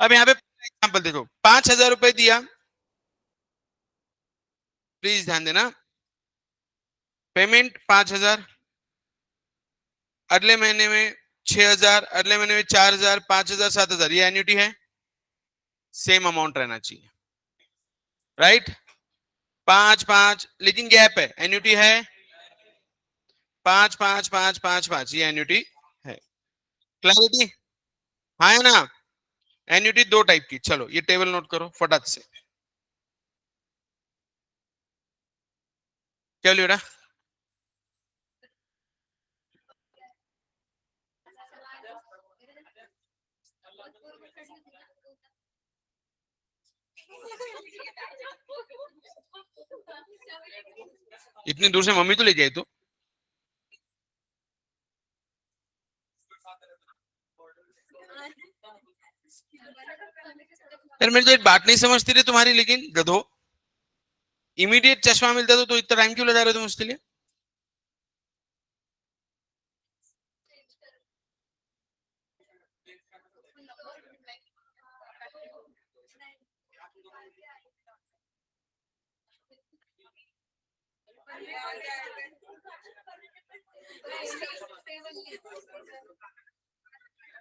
अब यहाँ पे एग्जाम्पल देखो, 5,000 रुपए दिया, प्लीज ध्यान देना, पेमेंट 5,000, अगले महीने में 6,000, अगले महीने में 4,000, 5,000, 7,000, ये एन्युटी है, सेम अमाउंट रहना चाहिए, राइट। 5-5, लेकिन गैप है, एन्युटी है 5-5-5-5-5, ये एन्युटी है। क्लैरिटी? हाँ है ना। एन्युटी दो टाइप की, चलो ये टेबल नोट करो फटाक से। क्या लियो रहा? इतनी दूर से मम्मी तो ले जाए तो। यार मेरी तो एक बात नहीं समझती रही तुम्हारी, लेकिन गधो, इमीडिएट चश्मा मिलता तो इतना टाइम क्यों लगा रहे हो तुम उसके लिए?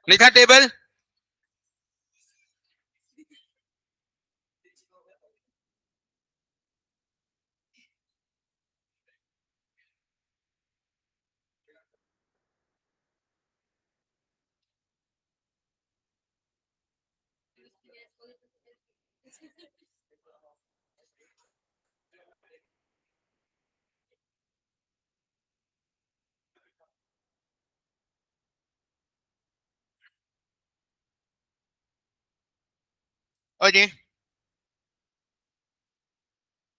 लिखा टेबल? और ये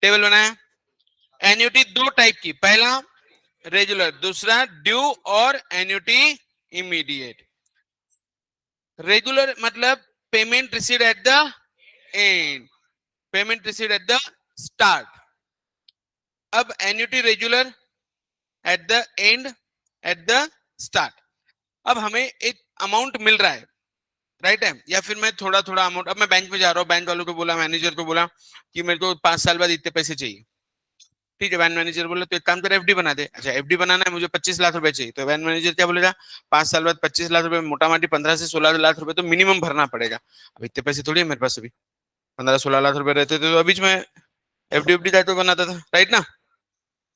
टेबल बनाया। एन्युटी दो टाइप की, पहला रेगुलर, दूसरा ड्यू और एन्युटी इमीडिएट। रेगुलर मतलब payment received at the end, payment received at the start. अब annuity regular at the end, at the start. अब हमें एक अमाउंट मिल रहा है, राइट है, या फिर मैं थोड़ा थोड़ा अमाउंट, अब मैं बैंक में जा रहा हूँ, बैंक वालों को बोला, मैनेजर को बोला कि मेरे को 5 साल बाद इतने पैसे चाहिए। ठीक है, वैन मैनेजर बोला तो एक काम कर, एफडी बना दे। अच्छा, एफडी बनाना है, मुझे 25 लाख रुपए चाहिए, तो वैन मैनेजर क्या बोलेगा, 5 साल बाद 25 लाख रुपए, मोटा मोटी 15 से 16 लाख रुपए तो मिनिमम भरना पड़ेगा। अब इतने पैसे थोड़ी है मेरे पास अभी, 15-16 लाख रुपए रहते थे तो अभी मैं एफडी उफडी का तो बनाता था, राइट ना।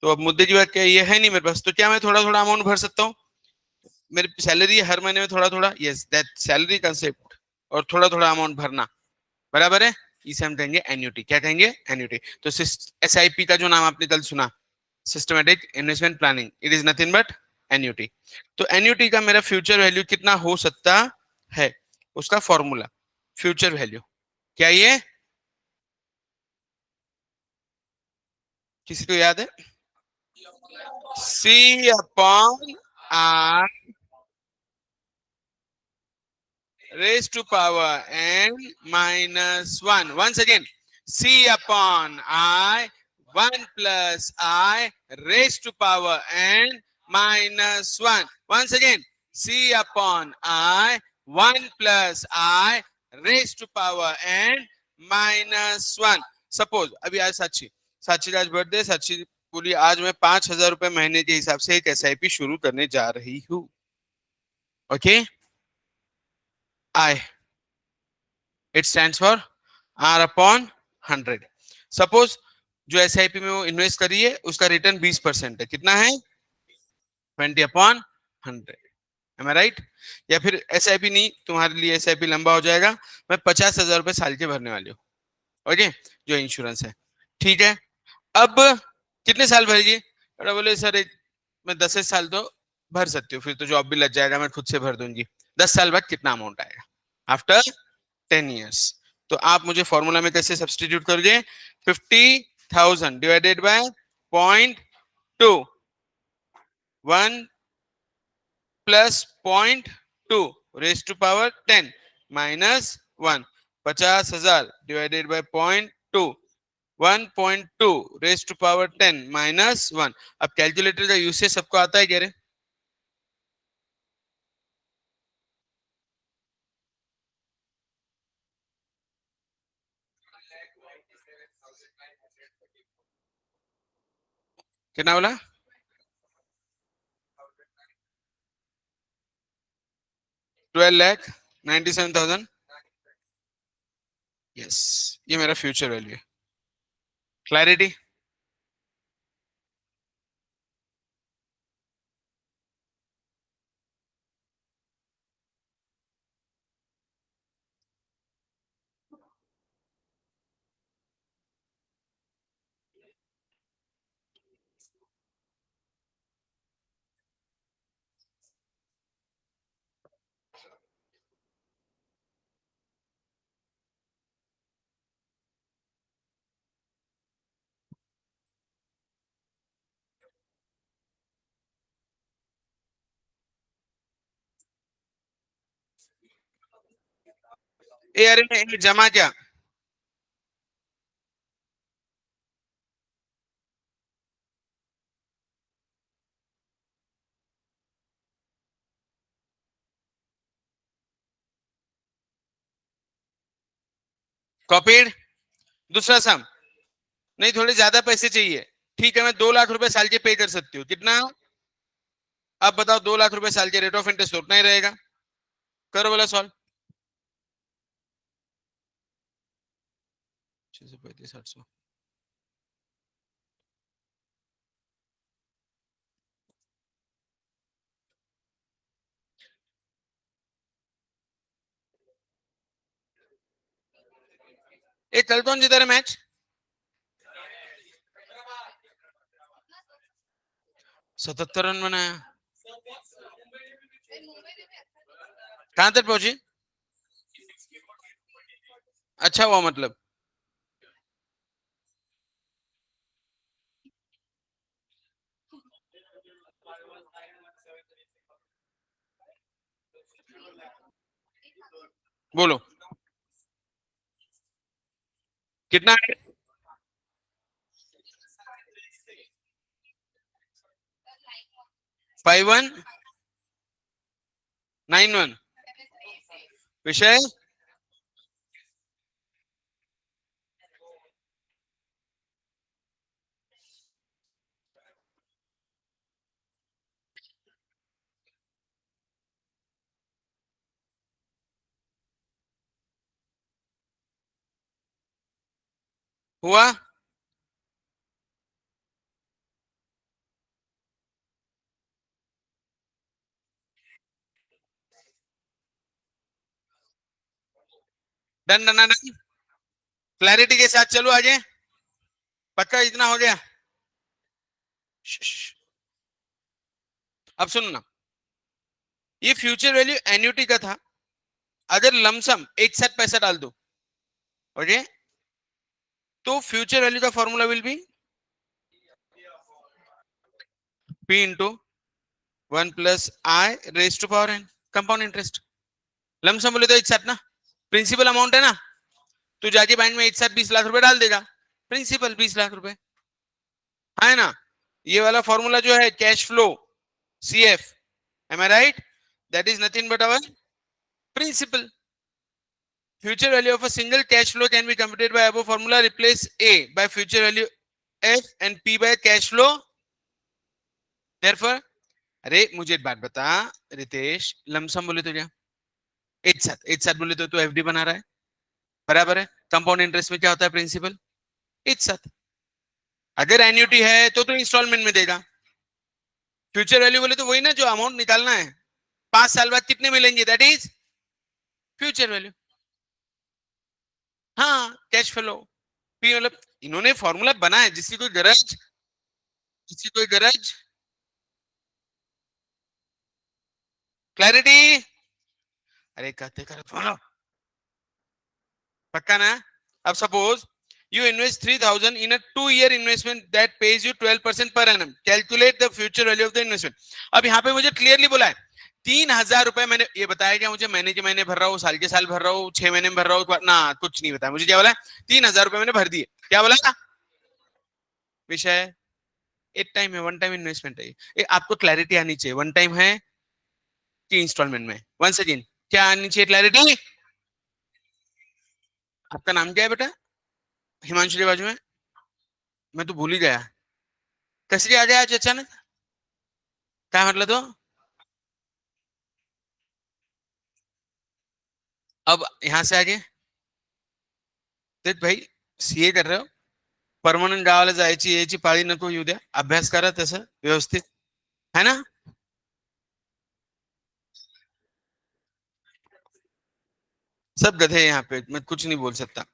तो अब मुद्दे की बात क्या है, ये है नहीं मेरे पास, तो क्या मैं थोड़ा थोड़ा अमाउंट भर सकता हूँ? मेरी सैलरी है हर महीने में थोड़ा थोड़ा, यस दैट सैलरी कंसेप्ट, और थोड़ा थोड़ा अमाउंट भरना, बराबर है। इसे हम कहेंगे एन्युटी। क्या कहेंगे? एन्युटी। तो एसआईपी का जो नाम आपने कल सुना, systematic investment planning, it is nothing but annuity. तो एन्युटी का मेरा फ्यूचर वैल्यू कितना हो सकता है, उसका फॉर्मूला, फ्यूचर वैल्यू क्या ये किसी को याद है? C upon R raised to power n minus 1. Once again, C upon I 1 plus I raised to power n minus 1. Once again, C upon I 1 plus I raised to power n minus 1. Suppose अभी आज साक्षी, साक्षी का आज birthday, साक्षी बोली आज मैं 5,000 रुपए महीने के हिसाब से एक एसआईपी शुरू करने जा रही हूँ। Okay, I, it stands for R upon 100। Suppose जो एसआईपी में वो इन्वेस्ट करी है उसका रिटर्न 20% है, कितना है? 20/100। M I right? या फिर एसआईपी नहीं, तुम्हारे लिए एसआईपी लंबा हो जाएगा, मैं 50,000 रुपए साल के भरने वाली हूँ, ओके, जो इंश्योरेंस है। ठीक है, अब कितने साल भरिए? बड़ा बोले सर मैं 10 साल तो भर सकती हूँ, फिर तो जॉब भी लग जाएगा, मैं खुद से भर दूंगी। 10 साल बाद कितना अमाउंट आएगा आफ्टर 10 years? तो आप मुझे फॉर्मूला में कैसे सब्सटीट्यूट करोगे? 50,000 divided by 0.2, 1 plus 0.2 raise to power 10 minus 1, 50,000 divided by 0.2, 1.2 raise to power 10 minus 1। अब कैलकुलेटर का यूसेज सबको आता है क्या रे? कितना बोला? 12,97,000। यस, ये मेरा फ्यूचर वैल्यू है। क्लैरिटी? ए अरे नहीं, जमा क्या? कॉपीड। दूसरा सम। नहीं, थोड़े ज्यादा पैसे चाहिए। ठीक है, मैं 2 लाख रुपए साल के पे कर सकती हूँ। कितना? अब बताओ, 2 लाख रुपए साल के रेट ऑफ इंटरेस्ट उतना ही रहेगा। करो बोला सॉल्व। 635, 800। ये चल कौन जीता है मैच? 77 रन बनाया। कहां तक पहुंची? अच्छा हुआ मतलब। बोलो कितना है? 5191। विषय? हुआ? Done done done. क्लैरिटी के साथ चलो आगे। पक्का इतना हो गया? अब सुनो ना, ये फ्यूचर वैल्यू एन्युटी का था। अगर लमसम एक साथ पैसा डाल दो, ओके, तो फ्यूचर वैल्यू का formula will be P into 1 + I raise to power n compound interest. Lump sum बोले तो एक साथ ना, प्रिंसिपल अमाउंट है ना, तो जाके बैंक में एक साथ 20 लाख रुपए डाल देगा। प्रिंसिपल 20 लाख रुपए है ना। ये वाला फॉर्मूला जो है cash flow CF, am I right? That is nothing but our principal. Future value of a single cash flow can be computed by above formula. Replace A by future value F and P by cash flow. Therefore, अरे मुझे एक बात बता Ritesh, lump sum बोले तो क्या? एक साथ बोले तो FD बना रहा है, बराबर है। कंपाउंड इंटरेस्ट में क्या होता है? प्रिंसिपल। एक साथ। अगर एन्युटी है तो इंस्टॉलमेंट में देगा। फ्यूचर वैल्यू बोले तो वही ना, जो अमाउंट निकालना है 5 साल बाद कितने मिलेंगे, दैट इज फ्यूचर वैल्यू। हाँ, कैश फ्लो। पी मतलब इन्होंने फॉर्मूला बनाया, जिसकी कोई गरज। क्लैरिटी? अरे कहते कर बोलो। पक्का ना? अब suppose you invest 3,000 in a 2-year investment that pays you 12% per annum. Calculate the future value of the investment. अब यहाँ पे मुझे क्लियरली बोला है 3,000 रुपए। मैंने ये बताया क्या मुझे? महीने के महीने भर रहा हूँ, साल के साल भर रहा हूँ, 6 महीने में भर रहा हूँ ना? कुछ नहीं बताया मुझे। क्या बोला? 3,000 रुपए मैंने भर दिए। क्या बोला? विषय एक टाइम है, वन टाइम इन्वेस्टमेंट है। आपको क्लैरिटी आनी चाहिए, वन टाइम है कि इंस्टॉलमेंट में। वन सेकेंड, क्या आनी चाहिए क्लैरिटी? आपका नाम क्या है बेटा? हिमांशु के बाजू में? मैं तो भूल ही गया। कशी आ जाए आज अचानक? क्या मतलब तो? अब यहां से आगे तेच भाई, सीए कर रहे हो, परमनंट गावाला जायची यायची पाळी नको येऊ द्या, अभ्यास करा तसं व्यवस्थित, है ना? सब गधे हैं यहाँ पे, मैं कुछ नहीं बोल सकता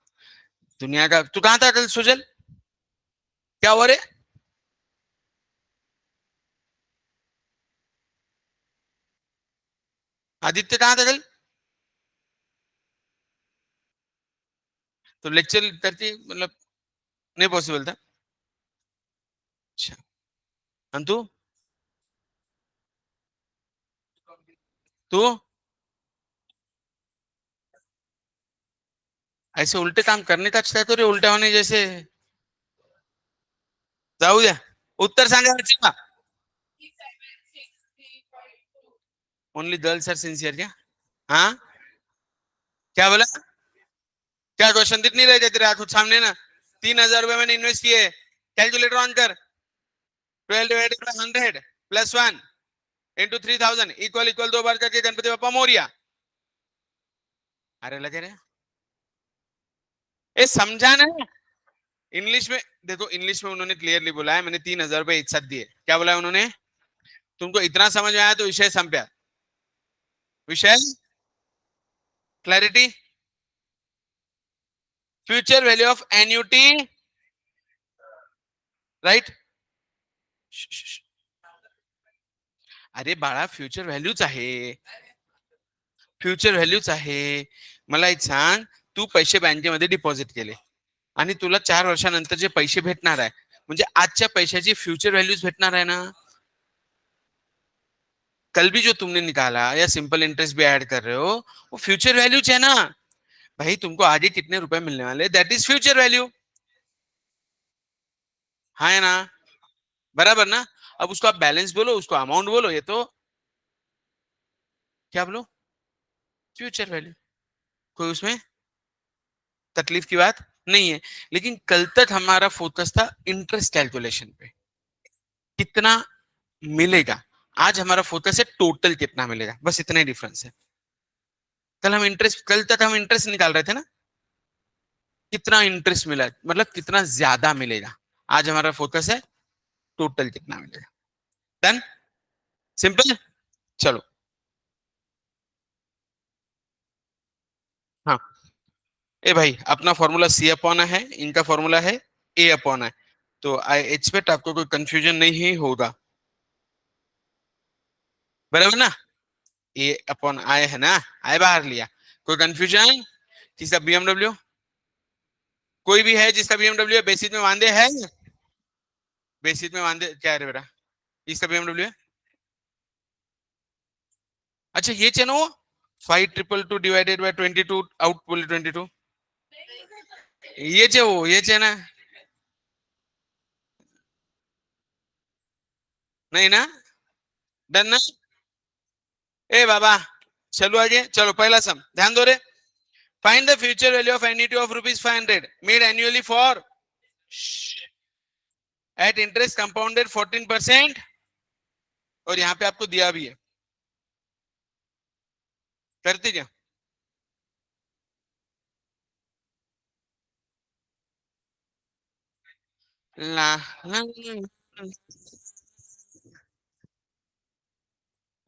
दुनिया का। तू कहाँ था कल सुजल? क्या हुआ रे? आदित्य कहाँ था कल? तो लेक्चर करती मतलब नहीं पॉसिबल था? अच्छा। और तू? तू ऐसे उल्टे काम करने का अच्छा है तो रे, उल्टा होने जैसे। जाऊ द्या, उत्तर सांगा का? ओनली गर्ल्स आर सिंसियर क्या? हाँ, क्या बोला? क्या क्वेश्चन दिख नहीं रहे थे तेरे हाथ सामने ना? 3,000 रुपए मैंने इन्वेस्ट किए, कैलकुलेटर ऑन कर। 12 divided by 100 +1 into 3,000 equal equal 2 बार करके गणपति बप्पा मोरिया। अरे लगे रे, ए समझा ना? इंग्लिश में देखो, इंग्लिश में उन्होंने क्लियरली बोला है, मैंने 3,000 रुपए एक साथ दिए। क्या बोला है उन्होंने? तुमको इतना समझ में आया तो विषय संप्या, विषय clarity. Future value of annuity, right? अरे बाळा, फ्युचर व्हॅल्यूच आहे, फ्युचर व्हॅल्यूच आहे. मला एक सांग, तू पैसे बँकेमध्ये डिपॉझिट केले आणि तुला 4 वर्षानंतर जे पैसे भेटणार आहे, म्हणजे आजच्या पैशाची फ्युचर व्हॅल्यूज भेटणार आहे ना? कल भी जो तुमने निकाला या सिंपल इंटरेस्ट भी ऐड कर रहे हो, वो फ्यूचर वैल्यूज है ना भाई। तुमको आगे कितने रुपए मिलने वाले, दैट इज फ्यूचर वैल्यू, है ना? बराबर ना? अब उसको आप बैलेंस बोलो, उसको अमाउंट बोलो, ये तो क्या बोलो, फ्यूचर वैल्यू। कोई उसमें तकलीफ की बात नहीं है। लेकिन कल तक हमारा फोकस था इंटरेस्ट कैलकुलेशन पे, कितना मिलेगा। आज हमारा फोकस है टोटल कितना मिलेगा, बस इतना ही डिफरेंस है। कल तक हम इंटरेस्ट निकाल रहे थे ना, कितना इंटरेस्ट मिला मतलब कितना ज्यादा मिलेगा। आज हमारा फोकस है टोटल कितना मिलेगा। Done, simple. चलो, हाँ। ए भाई, अपना फॉर्मूला सी अपॉन है, इनका फॉर्मूला है ए अपॉन है, तो आई एक्सपेक्ट आपको कोई कंफ्यूजन नहीं होगा, बराबर ना? ए अपॉन आई है ना, आई बाहर लिया, कोई कंफ्यूजन? किसका बीएमडब्ल्यू? कोई भी है जिसका बीएमडब्ल्यू बेसिस में वांदे है? बेसिस में वांदे क्या है बेटा? इसका बीएमडब्ल्यू है? अच्छा ये चेनो, 5,222 डिवाइडेड बाय 22 आउट बोले 22, ये चे वो ये चे ना? नहीं ना? डन ना? ए बाबा, चलो आगे, चलो पहला सम ध्यान दो रे। Find the future value of annuity of ₹500 made annually for eight interest compounded 14%, और यहाँ पे आपको दिया भी है, करती क्या? ला, ला,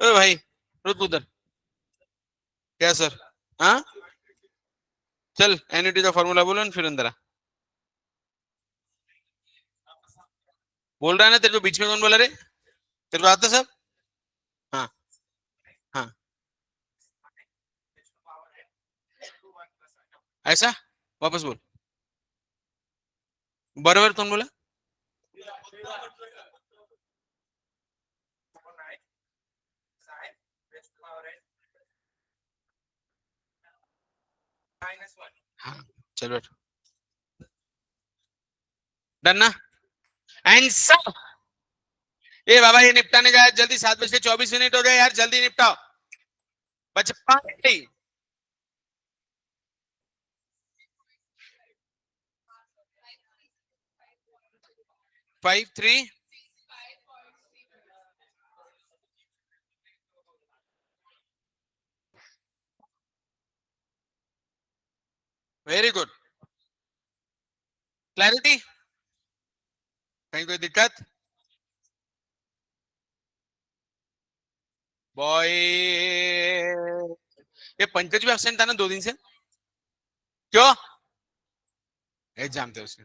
ओ भाई रुक उधर, क्या सर? हाँ, चल एन्युटी का फॉर्मूला बोलो ना फिर अंदर आ। बोल रहा है ना तेरे को, बीच में कौन बोला रे? तेरे को आता सब? हाँ, हाँ, ऐसा वापस बोल, बराबर कौन बोला? हाँ, चलो डन ना? आंसर। ए बाबा, ये निपटाने का है जल्दी, 7:24 हो गए यार, जल्दी निपटाओ बचपन। 5 3 वेरी गुड, क्लैरिटी, कहीं कोई दिक्कत? बॉय, ये पंकज भी एब्सेंट था ना 2 दिन से, क्यों? एग्जाम थे उसके,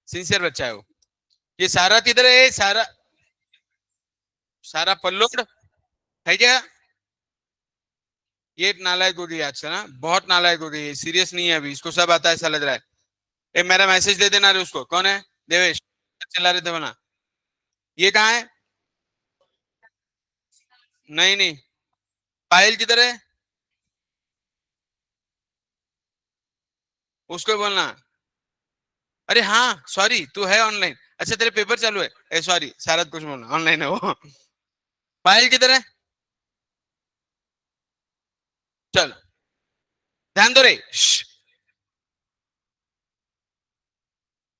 सिंसियर बच्चा है वो। ये सारा किधर है? सारा, सारा पल्लोड है क्या? ये नालायक हो गई आज से ना, बहुत नालायक हो गई, सीरियस नहीं है अभी, इसको सब आता है ऐसा लग रहा है। ए मेरा मैसेज दे देना रे उसको, कौन है? देवेश, चला रहे थे बना। ये कहाँ है? नहीं नहीं, पायल किधर है? उसको बोलना। अरे हाँ सॉरी, तू है ऑनलाइन, अच्छा तेरे पेपर चालू है, ए सॉरी सारा कुछ बोलना, ऑनलाइन है वो। पायल किधर है? चल ध्यान दो रे।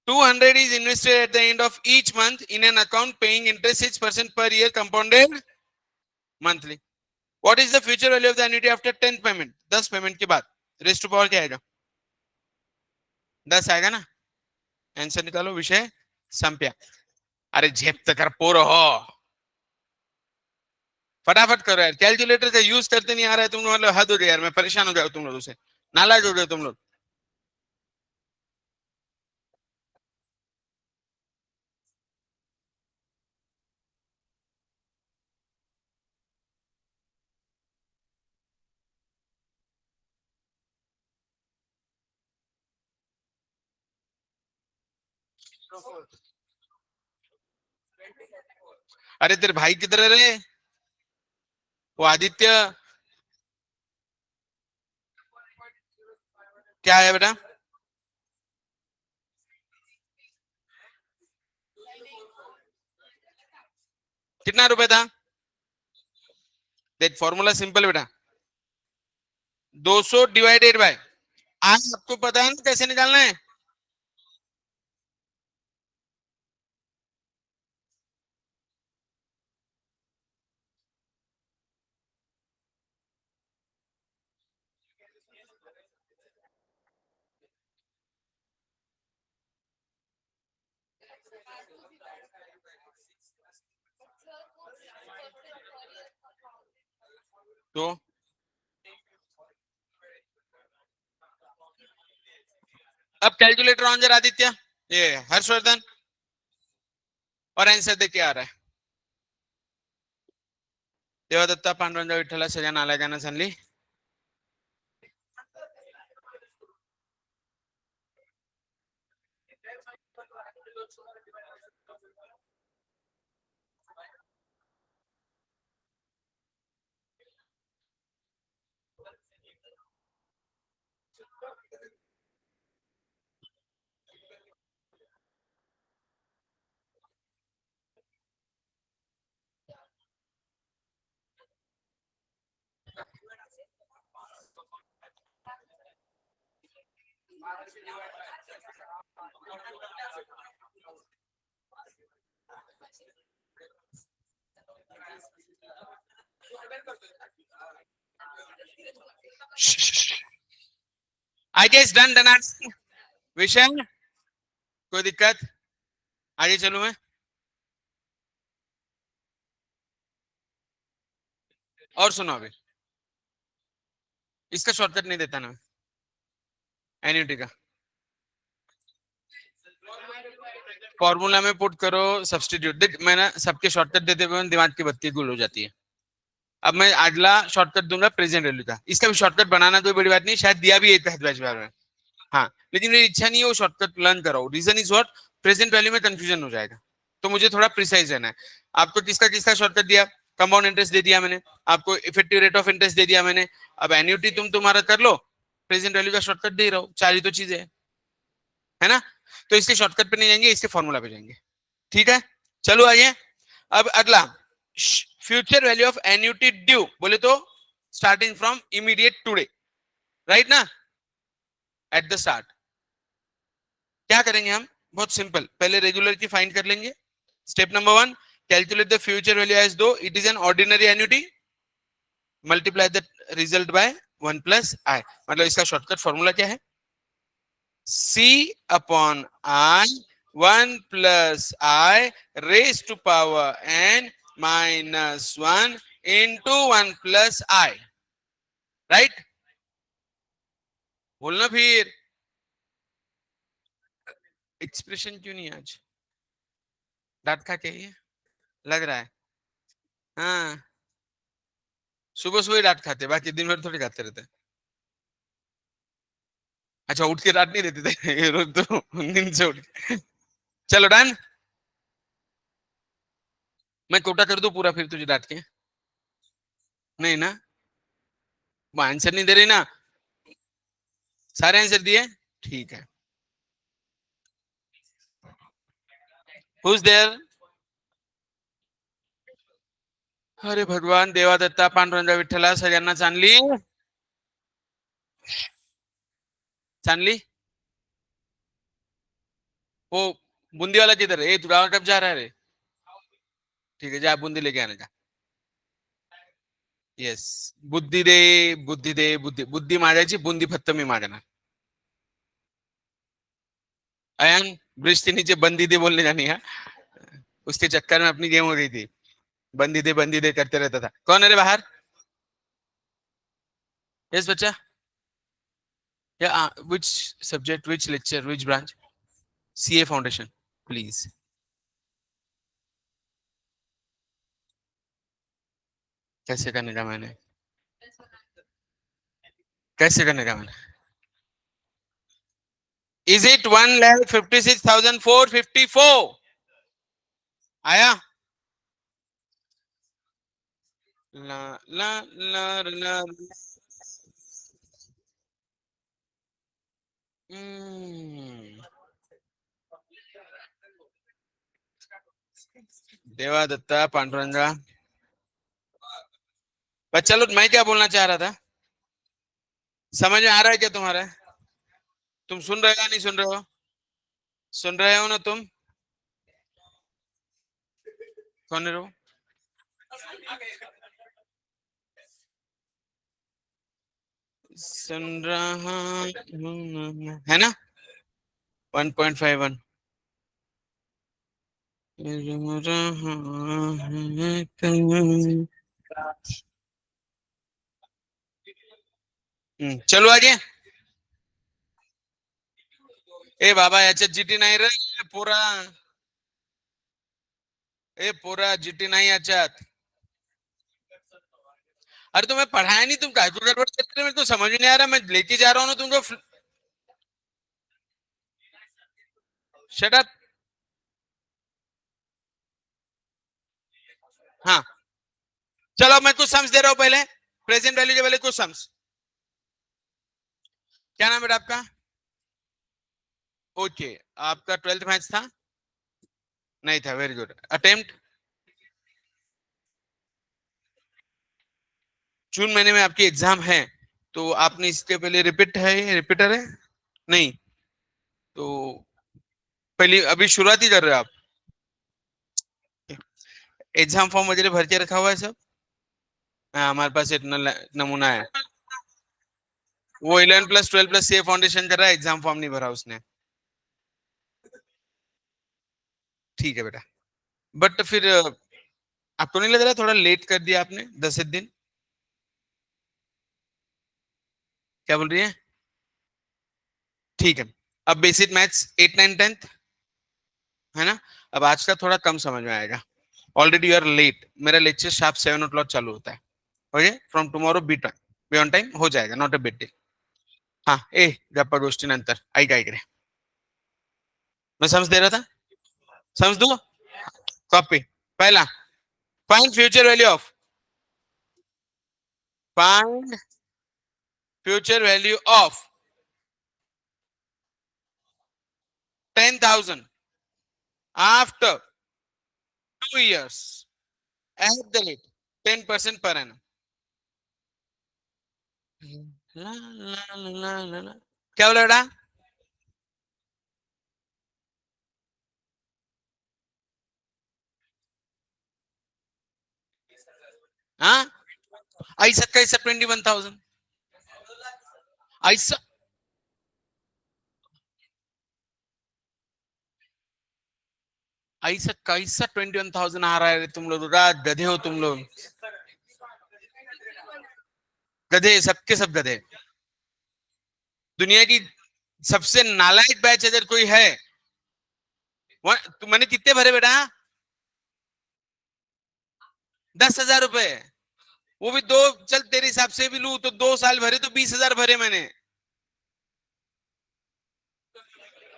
200 is invested at the end of each month in an account paying interest 6% per year compounded monthly. What is the future value of the annuity after 10th payment? 10 payment के बाद रेस्ट टू पावर क्या आएगा? 10 आएगा ना। Answer निकालो, विषय संप्या। अरे झेप तो कर पोर हो, फटाफट करो यार, कैलकुलेटर का यूज करते नहीं आ रहा है तुम लोग, मतलब हद हो गई यार, मैं परेशान हो गया तुम लोगों से, नालायक हो गए तुम लोग। अरे तेरे भाई किधर है रे? वो आदित्य, क्या है बेटा? कितना रुपए था? देख फॉर्मूला सिंपल बेटा, 200 डिवाइडेड बाय, आज आपको पता है ना कैसे निकालना है? तो अब कैलकुलेटर ऑन जरा आदित्य, ये हर्षवर्धन, और आंसर देख क्या आ रहा है? देवदत्ता पांडुरंग विठ्ठला सगळ्या नालायकांना सांगली। I guess done done. विषय कोई दिक्कत? आगे चलूं मैं? और सुनो अभी, इसका शॉर्टकट नहीं देता ना एन्युटी का, फॉर्मूला में पुट करो सब्स्टिट्यूट। देख मैं ना सबके शॉर्टकट देते हुए दिमाग की बत्ती गुल हो जाती है। अब मैं अगला शॉर्टकट दूंगा प्रेजेंट वैल्यू का, इसका भी शॉर्टकट बनाना कोई बड़ी बात नहीं, शायद दिया भी एक बार में। हाँ लेकिन मेरी इच्छा नहीं है वो शॉर्टकट लर्न कराओ, reason is what, present value में कंफ्यूजन हो जाएगा, तो मुझे थोड़ा प्रिसाइज रहना है। आपको किसका किसका शॉर्टकट दिया? कंपाउंड इंटरेस्ट दे दिया मैंने आपको, इफेक्टिव रेट ऑफ इंटरेस्ट दे दिया मैंने, अब एन्युटी तुम तुम्हारा कर लो, प्रेजेंट वैल्यू का शॉर्टकट दे रहा हूँ, चार ही तो चीजें है ना। तो इसके शॉर्टकट पे नहीं जाएंगे, इसके फॉर्मूला पे जाएंगे, ठीक है। चलो आइए, अब अगला, future value of annuity due, बोले तो starting from immediate today, right ना, एट द स्टार्ट। क्या करेंगे हम? बहुत सिंपल, पहले रेगुलर की फाइंड कर लेंगे। Step number 1, calculate the future value as though it is an ordinary annuity, multiply the result by 1 plus i. मतलब इसका शॉर्टकट फॉर्मूला क्या है? C upon I, 1 plus I raised to power n minus 1 into 1 plus I. Right? बोलना फिर, expression क्यों नहीं आज? डांट खा के ही है? लग रहा है। हाँ, सुबह सुबह डांट खाते, बाकी दिन भर थोड़ी खाते रहते। अच्छा, उठ के डांट नहीं देते थे? ये रोज तो नींद से उठ के। चलो डन। मैं कोटा कर दूं पूरा फिर तुझे डांट के? नहीं ना? वो आंसर नहीं दे रही ना? सारे आंसर दिए? ठीक है। Who's there? अरे भगवान, देवादत्ता पांडुरंगा विठ्ठला सगळ्यांना चांगली चांगली। वो बूंदी वाला किधर है? तू गाँव कब जा रहा है रे? ठीक है, जा बूंदी लेके आने का। येस, बुद्धी दे, बुद्धी दे, बुद्धी बुद्धी मागायची, बुंदी फक्त मी मागणार। अयान, ब्रिज के नीचे बंदी दे बोलने जानी है। उसके चक्कर में अपनी गेम हो गई थी, बंदी दे करते रहता था। कौन है रे बाहर? यस बच्चा। या which subject, which lecture, which branch? CA foundation, please. कैसे करने का मैंने? कैसे करने का मैंने? Is it 1,56,454? आया? ला ला ला ला। देवादत्ता पांडुरंगा। बस चलो, मैं क्या बोलना चाह रहा था, समझ में आ रहा है क्या तुम्हारा? तुम सुन रहे हो या नहीं सुन रहे हो? सुन रहे हो ना तुम? कौन है वो? सुन रहा है ना? 1.51। चलो आगे। ए बाबा, याच्यात जीटी नाही रे पोरा, ए पोरा जीटी नाही याच्यात। अरे तुम्हें पढ़ाया नहीं, तुम काय को गड़बड़ करते हो? मेरे तो समझ में नहीं आ रहा, मैं लेके जा रहा हूँ ना तुमको। Shut up. हाँ, चलो मैं कुछ सम्स दे रहा हूँ पहले, प्रेजेंट वैल्यू के पहले कुछ सम्स। क्या नाम है आपका? ओके, आपका 12th मैथ्स था? नहीं था, वेरी गुड। अटेम्प्ट? जून महीने में आपकी एग्जाम है, तो आपने इसके पहले रिपीट है, रिपीटर है? नहीं, तो पहले अभी शुरुआत ही कर रहे हो आप? एग्जाम फॉर्म वगैरह भर के रखा हुआ है सब? हाँ, हमारे पास एक नमूना है। वो 11+12+ सी फाउंडेशन कर रहा है, एग्जाम फॉर्म नहीं भरा उसने। ठीक है बेटा, बट फिर आपको नहीं लग रहा थोड़ा लेट कर दिया आपने 10 एक दिन? क्या बोल रही है? ठीक है। अब बेसिक मैथ्स 8 9 10 है ना? अब आज का थोड़ा कम समझ में आएगा। ऑलरेडी यू आर लेट, मेरा लेक्चर शार्प 7 o'clock चालू होता है। Okay, from tomorrow be on time हो जाएगा, नॉट अ बिग डील। हाँ, ए गप्पा गोष्टी नंतर, ऐक इकडे, मैं समझ दे रहा था, समझ दू? कॉपी। पहला, find future value of, find future value of 10,000 after 2 years at the rate 10% per annum। ला, ला, ला, ला, ला। क्या बोला बेटा? हाँ, ऐसा कैसा 21,000? ऐसा ऐसा कैसा 21,000 आ रहा है तुम लोग? रात गधे हो तुम लोग, गधे, सबके सब गधे। दुनिया की सबसे नालायक बैच अगर कोई है, मैंने कितने भरे बेटा? 10,000 रुपए। वो भी दो, चल तेरे हिसाब से भी लू तो 2 साल भरे तो 20,000 भरे मैंने।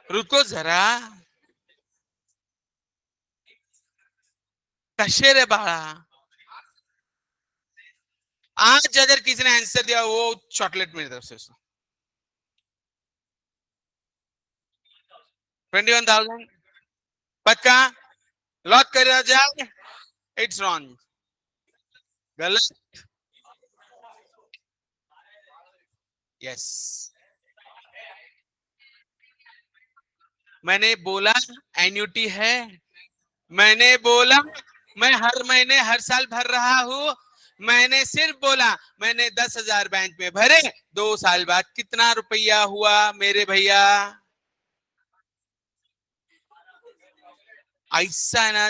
रुको जरा, कशे रे बाड़ा। आज अगर किसी ने आंसर दिया वो चॉकलेट मेरी तरफ से। 21,000 पक्का? लॉक कर जाए? इट्स रॉन्ग, गलत। यस, मैंने बोला एन्युटी है। मैंने बोला मैं हर महीने हर साल भर रहा हूं। मैंने सिर्फ बोला मैंने 10,000 बैंक में भरे, 2 साल बाद कितना रुपया हुआ मेरे भैया? ऐसा है ना,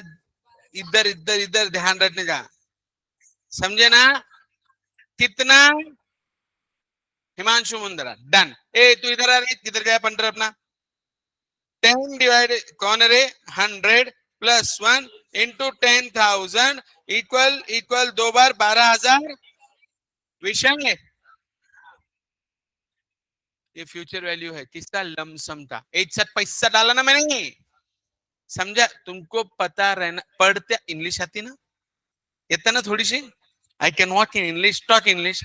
इधर इधर इधर ध्यान रखने का, समझे ना? कितना? हिमांशु मुंदरा, डन। ए तू इधर आ रे, किधर गया पंटर अपना? 10 डिवाइडेड, कौन है रे? 100 प्लस 1 इंटू 10,000 इक्वल इक्वल 2 बार 12,000। विषय ये फ्यूचर वैल्यू है, किसका? लमसम था। एक साथ पैसा डाला ना मैंने, समझा? तुमको पता रहना, पढ़ते इंग्लिश आती ना, येता ना थोड़ी सी? I can walk in English, talk English.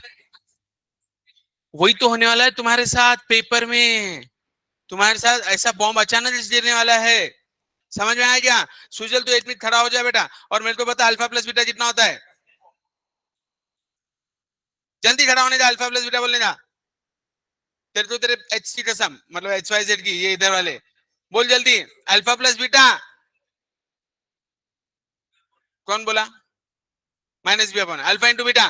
वही तो होने वाला है तुम्हारे साथ पेपर में। तुम्हारे साथ ऐसा बॉम्ब अचानक गिरने वाला है। समझ में आया क्या? सुजल तो 1 मिनट खड़ा हो जाए बेटा, और मेरे को बता अल्फा प्लस बीटा कितना होता है? जल्दी खड़ा होने का, अल्फा प्लस बीटा बोलने का। तेरे तो तेरे एच की कसम, मतलब XYZ की, ये इधर वाले बोल जल्दी। अल्फा प्लस बीटा कौन बोला? Minus B upon alpha into beta.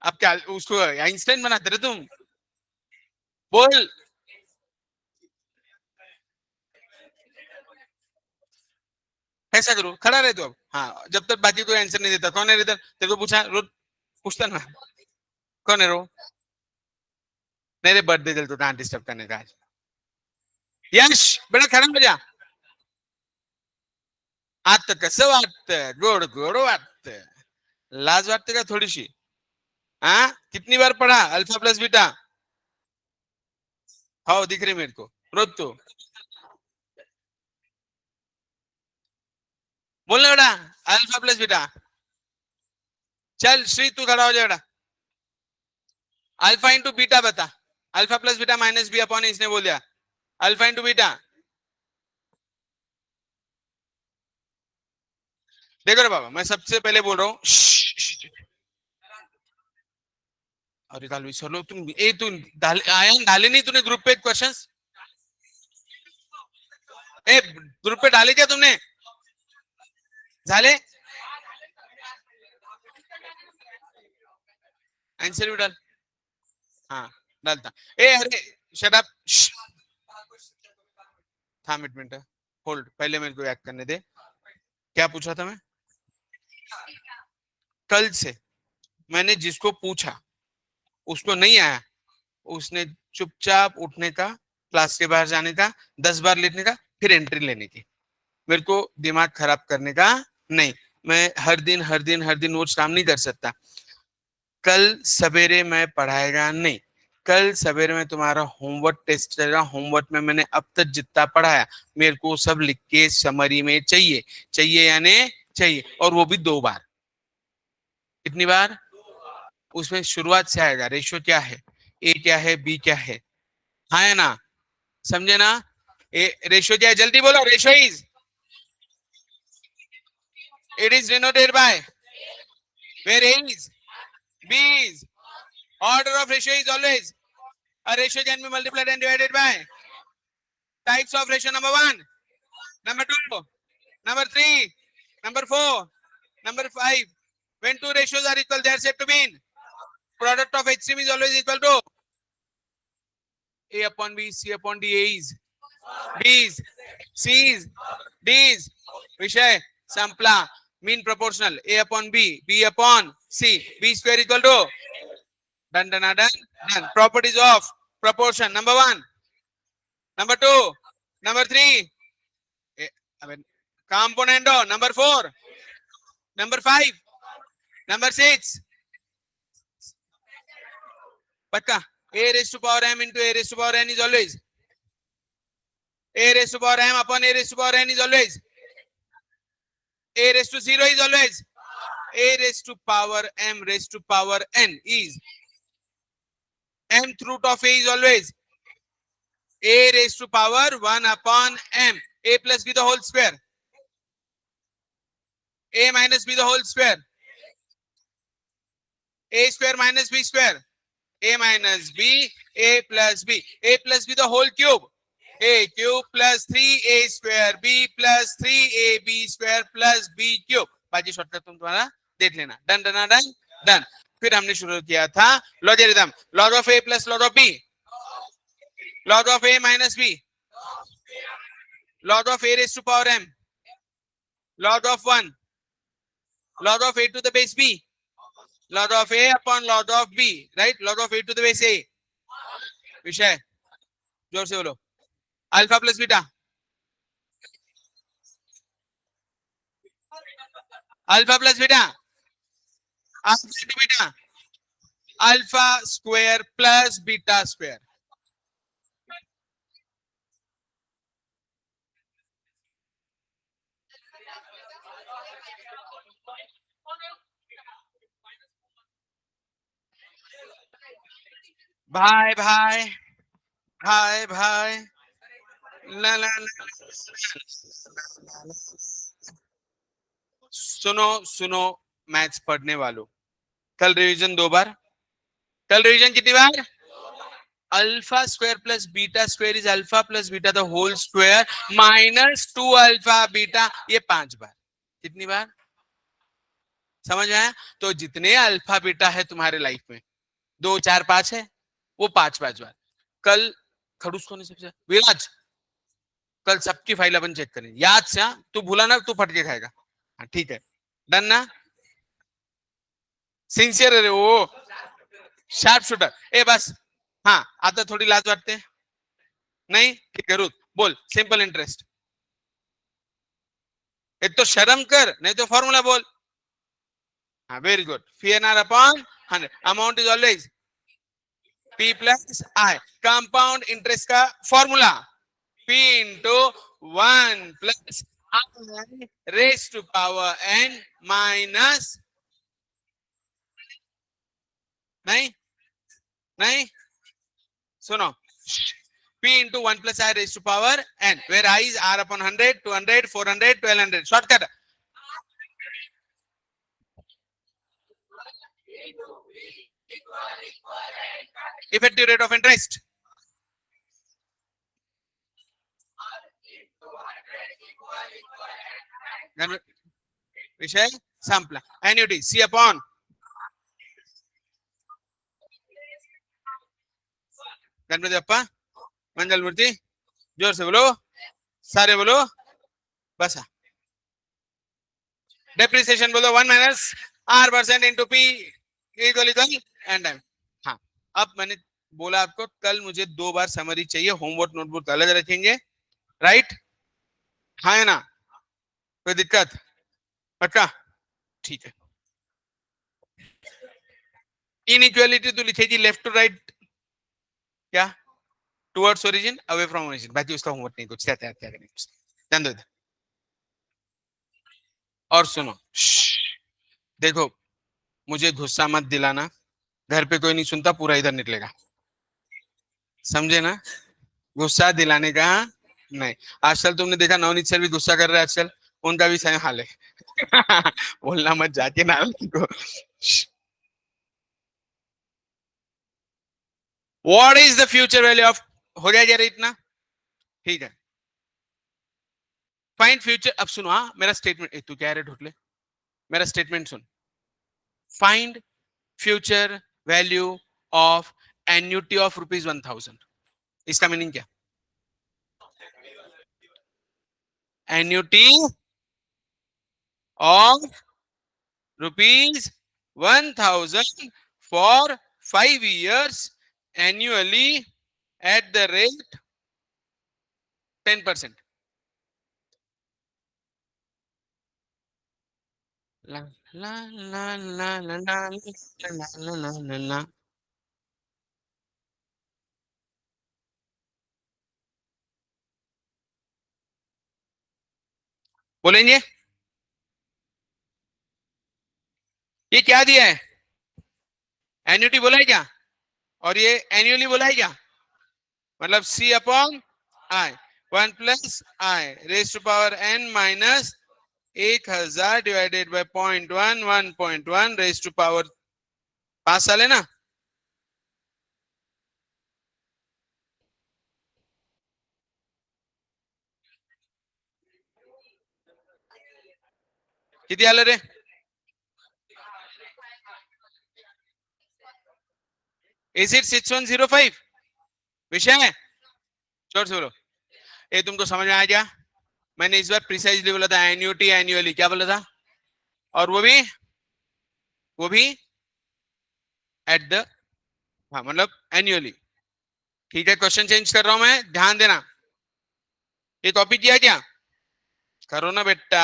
अब क्या उसको आइंस्टाइन बनाते रहे तुम? बोल। ऐसा करो, खड़ा रहे तो अब, हाँ, जब तक बाकी कोई आंसर नहीं देता। कौन है इधर? तेरे को पूछा रोज, पूछता ना कौन है रो? मेरे बर्थडे चल तो कहाँ डिस्टर्ब करने का आज। यश बेटा खड़ा हो जा। आता कसं वाटतं? गोड गोड वाटतं, लाज वाटते का थोडीशी? हाँ, कितनी बार पढ़ा अल्फा प्लस बीटा? हो दिख रही मेरे को रोज तो। बोलना बेटा, अल्फा प्लस बीटा। चल श्री तू खड़ा हो जा बेटा। अल्फा इंटू बीटा बता। Alpha plus beta minus B upon, इसने बोल दिया अल्फा इंटू बीटा। देखो रे बाबा, मैं सबसे पहले बोल रहा हूँ, अरे काल विसरलो तुम, ए तू आया डाले नहीं तूने ग्रुप पे क्वेश्चंस? ए ग्रुप पे डाले क्या तुमने? झाले? आंसर भी डाल। हाँ डालता। ए अरे शट अप, थाम एक मिनट, होल्ड, पहले मेरे को याद करने दे। क्या पूछा था मैं? कल से मैंने जिसको पूछा उसको नहीं आया, उसने चुपचाप उठने का, क्लास के बाहर जाने का, 10 बार लिखने का, फिर एंट्री लेने की। मेरे को दिमाग खराब करने का नहीं। मैं हर दिन नोट्स काम नहीं कर सकता। कल सवेरे मैं पढ़ाएगा नहीं। कल सवेरे में तुम्हारा होमवर्क टेस्ट चलेगा। होमवर्क में मैंने अब तक जितना पढ़ाया मेरे को सब लिख के समरी में चाहिए। चाहिए यानी चाहिए, और वो भी 2 बार। कितनी बार? उसमें शुरुआत से आएगा, रेशियो क्या है, ए क्या है, बी क्या है। हाँ है ना? समझे ना? ए रेशियो क्या है, जल्दी बोलो। Ratio is, it is denoted by where is, B is, order of ratio is always, a ratio can be multiplied and divided by types of ratio. Number 1, number 2, number 3, number 4, number 5. When two ratios are equal, they are said to mean product of HCM is always equal to A upon B, C upon D, A's, B's, C's, D's. विषय संपला. Mean proportional. A upon B, B upon C. B square equal to. Done, done, done, done. Properties of proportion. Number 1. Number 2. Number 3. Component. Number 4. Number 5. Number 6. Pakka. A raised to power m into A raised to power n is always. A raised to power m upon A raised to power n is always. A raised to 0 is always. A raised to power m raised to power n is. Mth root of A is always. A raised to power 1 upon m. A plus B the whole square. A minus B the whole square. A square minus B square. A minus B. A plus B. A plus B the whole cube. A cube plus 3A square B plus 3AB square plus B cube. बाकी shortcut तुम तुम्हारा देख लेना. Done done done done. फिर हमने शुरू किया था logarithm. log of A plus log of B. log of A minus B. log of A raised to power m. log of 1. log of A to the base B. log of A upon log of B. Right? log of A to the base A. विषय जोर से बोलो. Alpha plus beta. Alpha plus beta. Alpha two beta. Alpha square plus beta square. भाई भाई भाई भाई ला ला ला. सुनो सुनो मैथ्स पढ़ने वालों. कल रिवीजन 2 बार. कल रिवीजन कितनी बार? Alpha square plus beta square is alpha plus beta the whole square minus 2 alpha beta. ये 5 बार. कितनी बार? समझ आया? तो जितने अल्फा बीटा है तुम्हारे लाइफ में 2 4 5 है वो 5 बार. कल खड़ूस कौन सबसे विराज. कल सबकी फाइल अपन चेक करें. याद से. तू भूला ना तू फटके खाएगा. हाँ ठीक है. डन ना. सिंसियर है वो. Sharp shooter. ए बस. हाँ आता थोड़ी लाज वाटते नहीं. ठीक है रुत बोल. Simple interest. एक तो शर्म कर नहीं तो फॉर्मूला बोल. हाँ very good. PNR upon 100. Amount is always P plus I. Compound interest का formula P into 1 plus I raised to power n minus. नहीं नहीं सुनो. P into 1 plus I raised to power n, where I is R upon 100, 200, 400, 1200. Shortcut. Effective rate of interest. विषय संपला. Annuity C upon Ganpati अप्पा मंगल मूर्ति. जोर से बोलो. सारे बोलो. बस. डेप्रिसिएशन बोलो. 1 minus R% into P equal and time. हाँ अब मैंने बोला आपको कल मुझे 2 बार समरी चाहिए. होमवर्क नोटबुक अलग रखेंगे. राइट. हाँ है ना. कोई दिक्कत? पक्का. ठीक है. इनइक्वालिटी तो लिखेगी लेफ्ट टू राइट. क्या? Towards origin away from origin. बाकी उसका होमवर्क नहीं कुछ. क्या करेंगे ध्यान दो. और सुनो देखो मुझे गुस्सा मत दिलाना. घर पे कोई नहीं सुनता. पूरा इधर निकलेगा. समझे ना. गुस्सा दिलाने का नहीं. आजकल तुमने देखा नवनीत सर भी गुस्सा कर रहे हैं. आजकल उनका भी सही हाल है. बोलना मत जाके ना को. What is the future value of. हो जाए जरा इतना. ठीक है. Find future. अब सुनो. हाँ मेरा स्टेटमेंट. तू क्या रे ढोटले. मेरा statement soon. Find future value of annuity of rupees 1000. इसका मीनिंग क्या? Annuity of ₹1,000 for 5 years annually at the rate 10%. La la la la la la la la la la la. बोलेंगे ये क्या दिया है? एन्युटी बोला है क्या? और ये एन्युअली बोला है क्या? मतलब C upon I 1 + I raise to power n minus 1000 divided by 0.1 1.1 raise to power 5 साल है ना? किती आलं रे? Is it 6105? विषय है छोड़ छोड़ो। ये तुमको समझ में आ गया? मैंने इस बार प्रिसाइजली बोला था एन्युटी एन्युअली, क्या बोला था? और वो भी एट द, हाँ मतलब एन्युअली। ठीक है, क्वेश्चन चेंज कर रहा हूं मैं, ध्यान देना। ये कॉपी किया क्या? करो ना बेटा।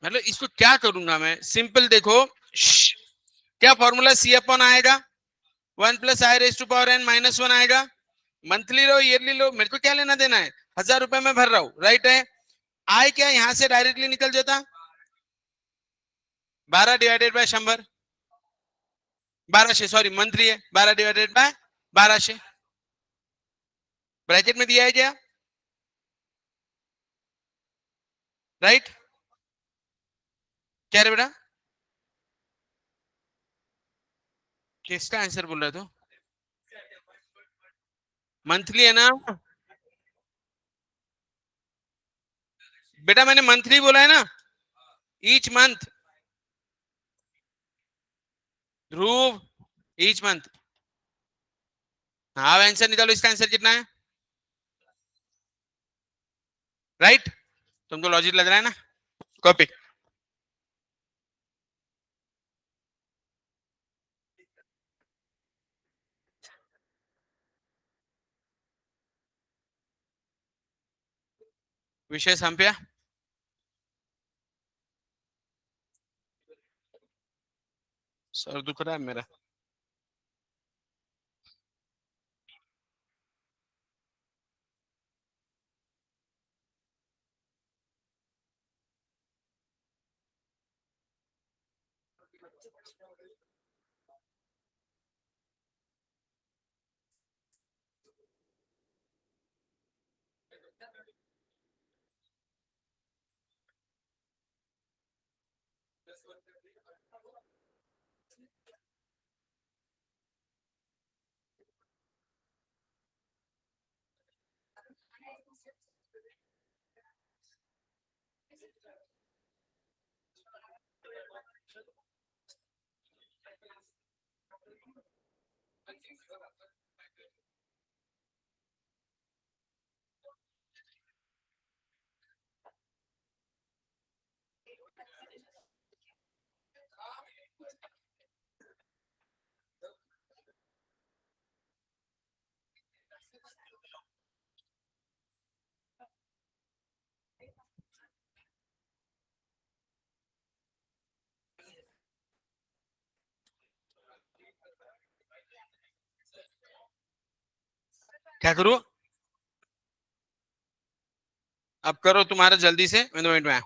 मतलब इसको क्या करूंगा मैं, सिंपल देखो। क्या फॉर्मूला सी अपॉन आएगा 1 + I raise to power n minus 1 आएगा। मंथली लो ईयरली लो, मेरे को क्या लेना देना है, 1000 रुपए में भर रहा हूं, राइट है। आय क्या यहां से डायरेक्टली निकल जाता, 12 डिवाइडेड बाय 100, 1200, सॉरी मंथली है, 12 डिवाइडेड बाय 1200, ब्रैकेट में दिया है क्या, राइट? क्या रे बेटा, किसका आंसर बोल रहे हो? मंथली है ना बेटा, मैंने मंथली बोला है ना, ईच मंथ। ध्रुव, ईच मंथ। हाँ आंसर निकालो, इसका आंसर कितना है, राइट? तुमको लॉजिक लग रहा है ना? कॉपी। विषय संपया? सर दुख रहा है मेरा। क्या करूं? अब करो तुम्हारा जल्दी से, मैं 2 मिनट में आया।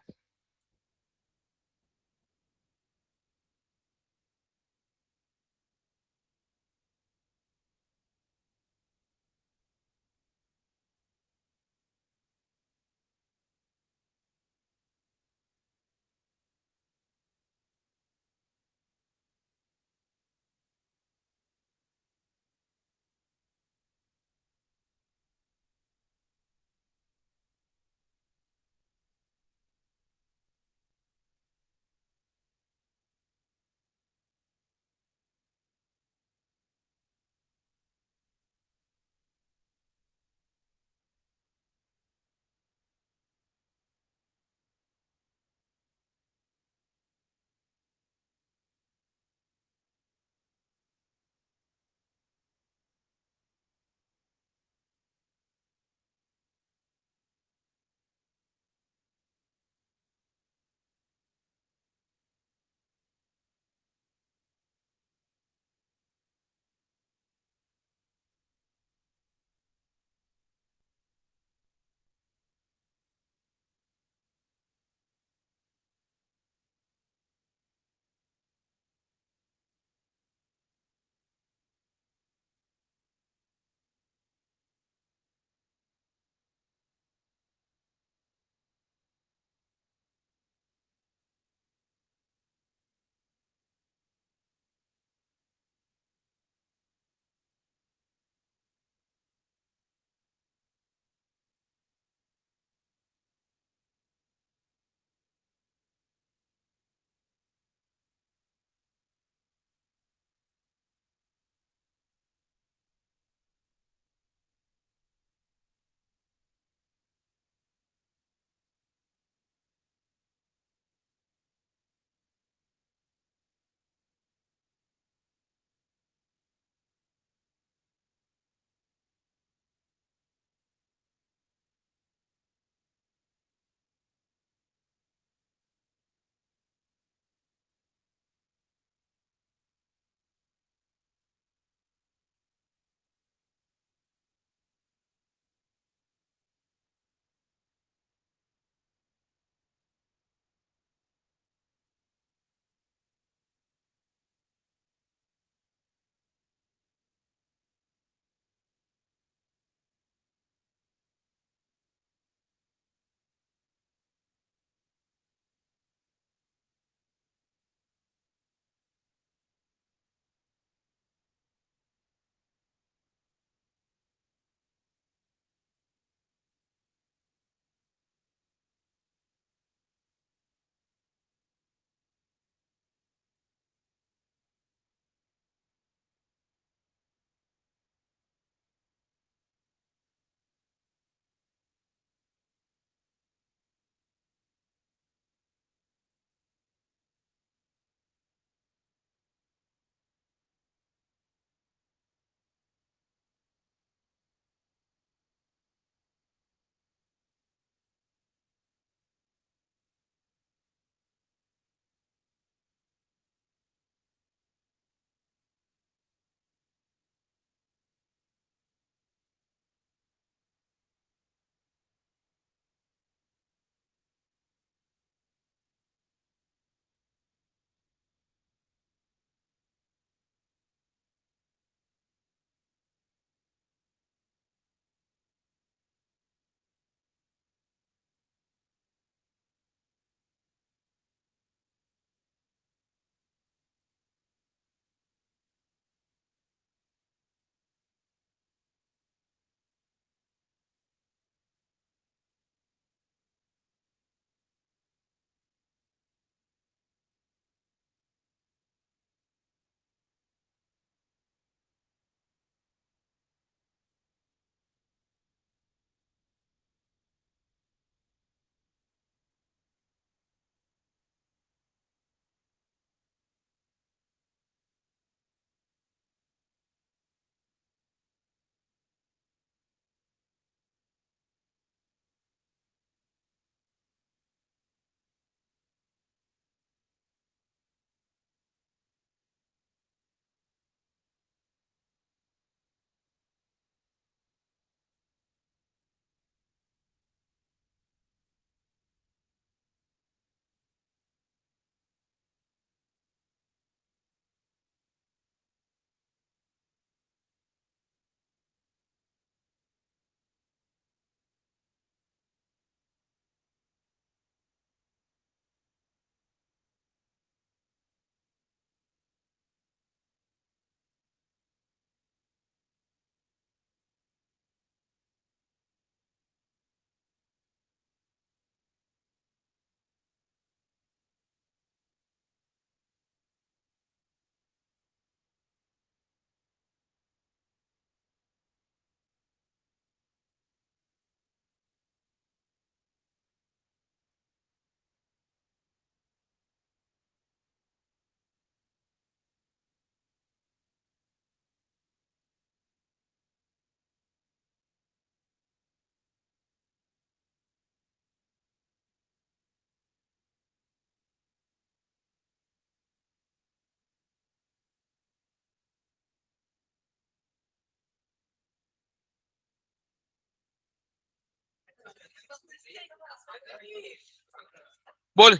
बोल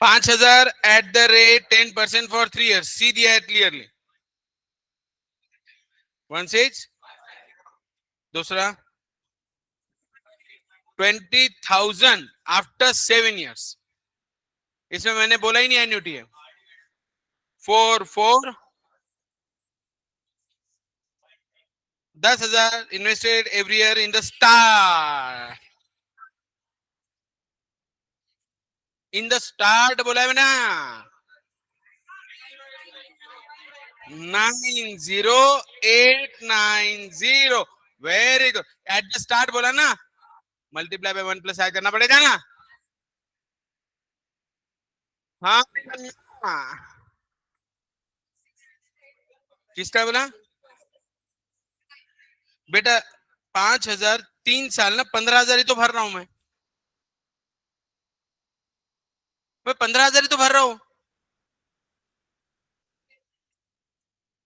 5,000 at the rate 10% for 3 years. सी दिया है क्लियरली. One says. दूसरा 20,000 आफ्टर 7 years. इसमें मैंने बोला ही नहीं एन्युटी है. 4 10,000 invested every year in the star. In the start बोला है ना. 90890. Very good. Eight the start बोला ना. मल्टीप्लाई बाय 1 प्लस ऐड करना पड़ेगा ना. हाँ किसका बोला बेटा. 5,000 3 साल ना 15,000 ही तो भर रहा हूं मैं 15,000 ही तो भर रहा हूं.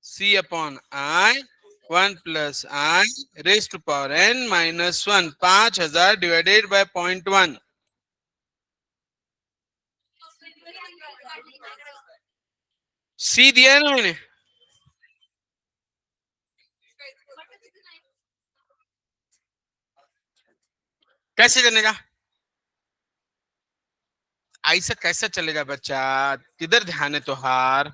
C upon I 1 plus I raised to power n minus 1. 5,000 divided by 0.1. C दिया है ना मैंने. कैसे चलेगा. ऐसा कैसा चलेगा बच्चा. किधर ध्यान है तोहार.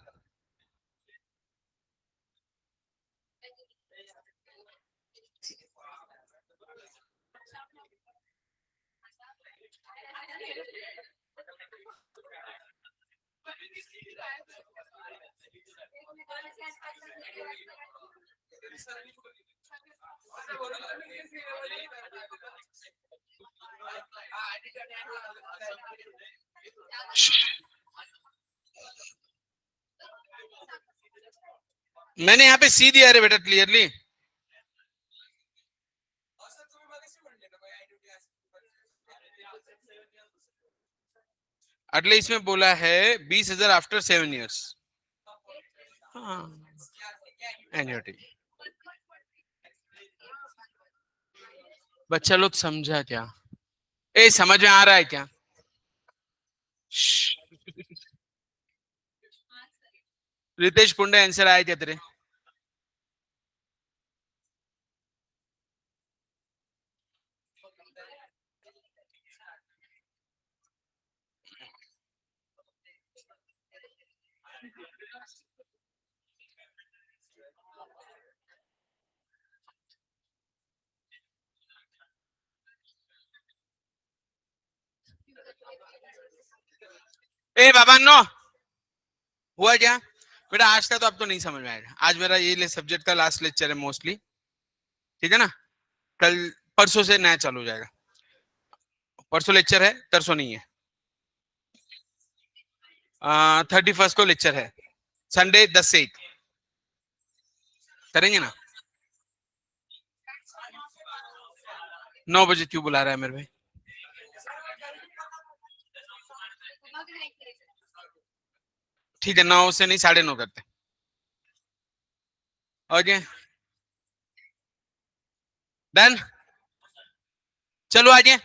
मैंने यहाँ पे सी दिया रे बेटा क्लियरली. अगले इसमें बोला है 20,000 आफ्टर 7 years. एन्युटी. बच्चा लोग समझा क्या. ए समझ में आ रहा है क्या. रितेश पुंडे आंसर आया क्या तेरे. ए बाबा नो हुआ क्या बेटा. आज का तो अब तो नहीं समझ में आएगा. आज मेरा ये सब्जेक्ट का लास्ट लेक्चर है मोस्टली. ठीक है ना. कल परसों से नया चालू हो जाएगा. परसों लेक्चर है तरसों नहीं है. 31 को लेक्चर है. संडे 10 से 1 करेंगे ना. 9 बजे क्यों बुला रहा है मेरे भाई. ठीक है 9 से नहीं 9:30 करते. Okay done. चलो आगे.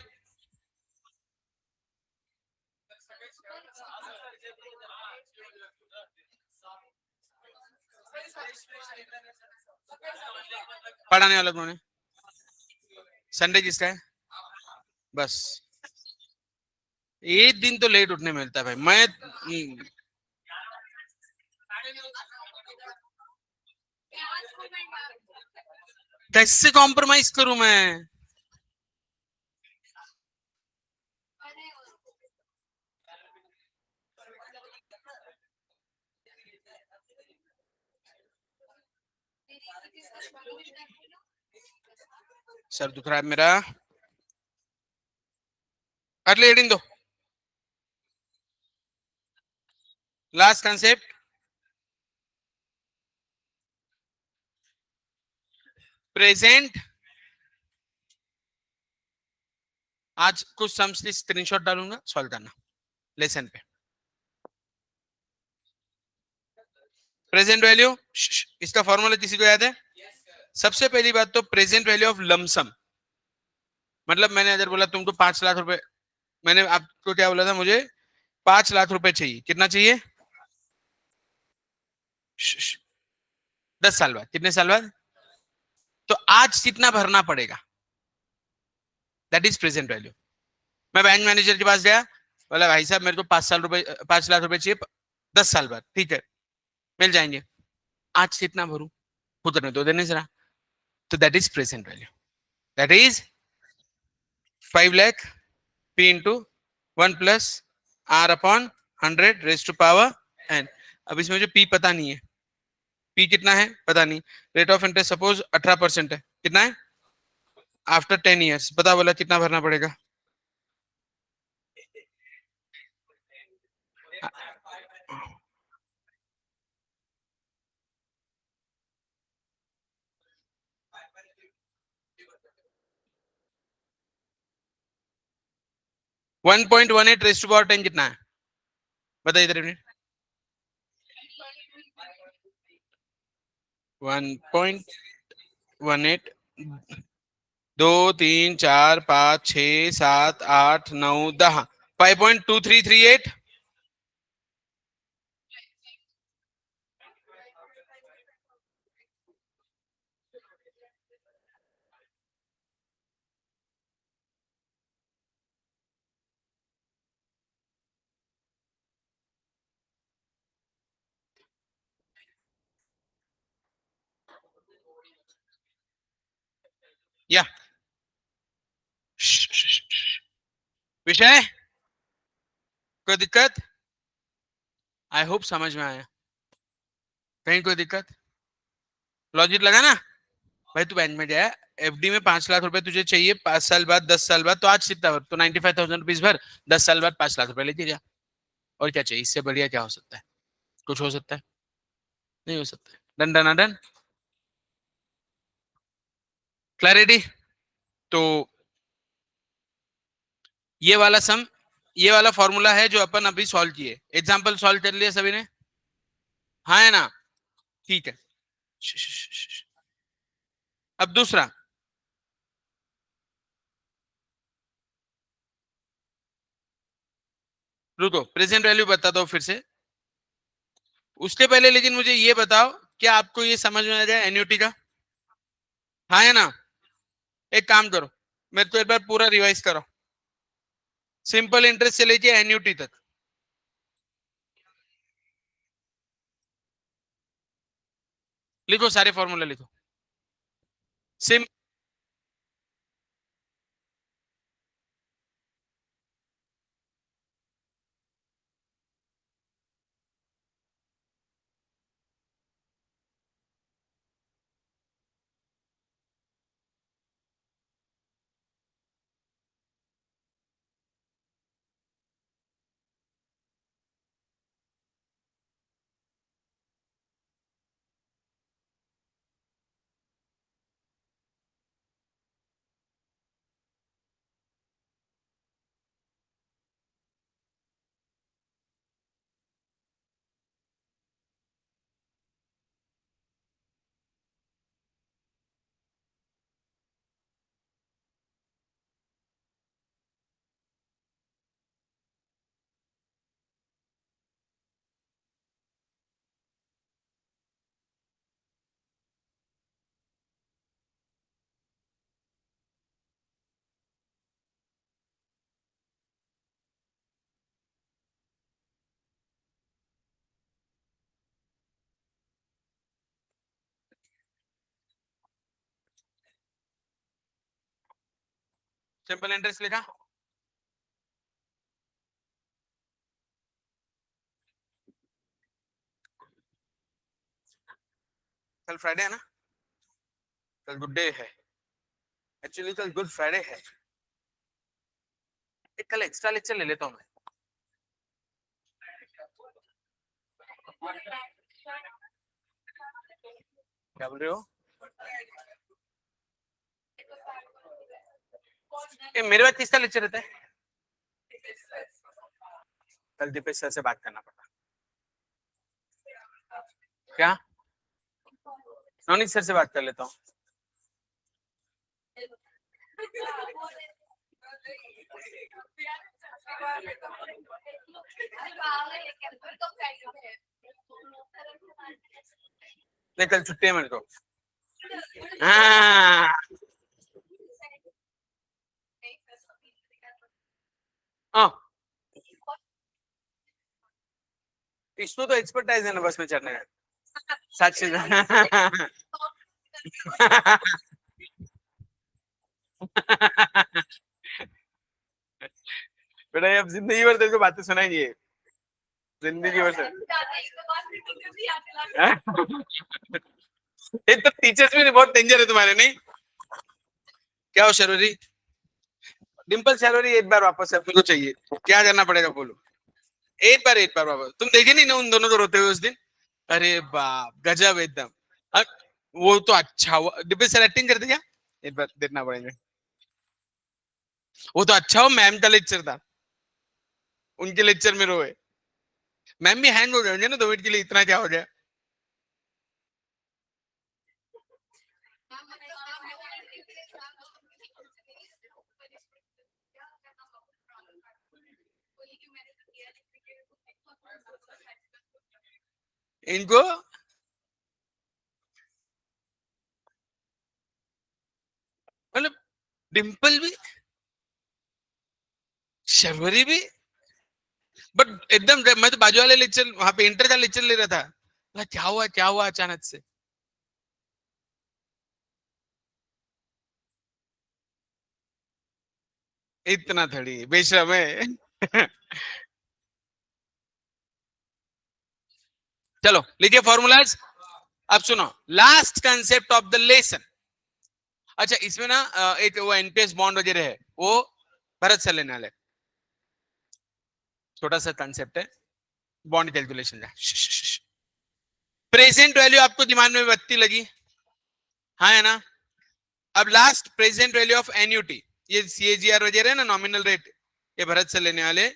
पढ़ाने वाला कौन है. संडे किसका है. बस एक दिन तो लेट उठने मिलता है भाई. मैं कैसे कॉम्प्रोमाइज करूं मैं. सर दुख रहा है मेरा. अगले हेडिंग दो. Last concept present. आज कुछ सम्स की स्क्रीनशॉट डालूंगा सॉल्व करना लेसन पे. प्रेजेंट वैल्यू इसका फॉर्मूला किसी को याद है. सबसे पहली बात तो प्रेजेंट वैल्यू ऑफ लमसम मतलब मैंने अगर बोला तुमको 5 लाख रुपए, मैंने आपको क्या बोला था, मुझे 5 लाख रुपए चाहिए, कितना चाहिए? 10 साल बाद, कितने साल बाद? तो आज कितना भरना पड़ेगा, दैट इज प्रेजेंट वैल्यू। मैं बैंक मैनेजर के पास गया, बोला भाई साहब मेरे को 5 साल रुपए, 5 लाख रुपए चाहिए 10 साल बाद, ठीक है मिल जाएंगे। आज कितना भरूं, खुद ने तो देने जरा, तो that is present value, that is 5 lakh p into 1 + r/100 raise to power n। अब इसमें जो p पता नहीं है, p कितना है पता नहीं। रेट ऑफ इंटरेस्ट सपोज 18% है, कितना है आफ्टर 10 ईयर्स, पता बोला कितना भरना पड़ेगा? 1.18 रेज टू पावर 10 कितना है बताइए इधर मिनट। 1.18, 2 3 4 5 6 7 8 9 10, 5.2338। या विषय, कोई दिक्कत? आई होप समझ में आया, कहीं कोई दिक्कत? लॉजिक लगा ना? भाई तू बैंक में गया, एफडी में 5 लाख रुपए तुझे चाहिए 5 साल बाद 10 साल बाद, तो आज कितना भर, तो 95,000 रुपीज भर, 10 साल बाद 5 लाख रुपए लेके जा। और क्या चाहिए, इससे बढ़िया क्या हो सकता है? कुछ हो सकता है? नहीं हो सकता है। Done done done, clarity. तो ये वाला सम, ये वाला फॉर्मूला है जो अपन अभी सॉल्व किए, एग्जाम्पल सॉल्व कर लिए सभी ने, हाँ है ना? ठीक है। अब दूसरा, रुको प्रेजेंट वैल्यू बता दो फिर से, उसके पहले लेकिन मुझे ये बताओ क्या आपको ये समझ में आ जाए एन्युटी का? हाँ है ना? एक काम करो, मैं तो एक बार पूरा रिवाइज करो, सिंपल इंटरेस्ट से लेके एन्युटी तक, लिखो सारे फॉर्मूला लिखो। सिम सिंपल इंटरेस्ट लिखा, कल फ्राइडे है ना, कल गुड डे है, एक्चुअली कल गुड फ्राइडे है, एक कल एक्स्ट्रा लेक्चर ले लेता हूँ मैं। क्या बोल रहे हो? ए, मेरे बाद किसका लेक्चर रहता है? कल दीपेश सर से बात करना पड़ा। क्या? नवनीत सर से बात कर लेता हूँ। नहीं कल छुट्टी है मेरे को। हाँ हाँ इसमें तो एक्सपर्टाइज है ना बस में चढ़ने में। सच बेटा ये अब जिंदगी भर तेरे को बातें सुनाएंगे जिंदगी भर से। हाँ? ये तो टीचर्स भी बहुत डेंजर है तुम्हारे नहीं। क्या हो शर्वरी डिम्पल शर्वरी एक बार वापस अपने को चाहिए क्या करना पड़ेगा बोलो। एक बार वापस तुम देखे नहीं ना उन दोनों को रोते हुए उस दिन। अरे बाप गजब एकदम। अ- वो तो अच्छा हुआ डिम्पल सर एक्टिंग करते क्या। एक बार देखना पड़ेगा। वो तो अच्छा हो मैम का लेक्चर था उनके लेक्चर में रोए। मैम भी हैंग हो गए ना 2 मिनट के लिए इतना क्या हो गया। इनको मतलब डिम्पल भी शर्वरी भी बट एकदम मैं तो बाजू वाले लेक्चर वहां पे इंटर का लेक्चर ले रहा था। क्या हुआ अचानक से। इतना थड़ी बेशरम है। चलो लीजिए फॉर्मूलाज। अब सुनो last concept of the lesson. अच्छा इसमें ना एक वो एनपीएस बॉन्ड वगैरह है वो भरत सर लेने वाले। छोटा सा कंसेप्ट है बॉन्ड कैलकुलेशन का। प्रेजेंट वैल्यू आपको दिमाग में बत्ती लगी। हाँ है ना। अब last present value of annuity ये सीएजीआर वगैरह है ना नॉमिनल रेट ये भरत से लेने वाले।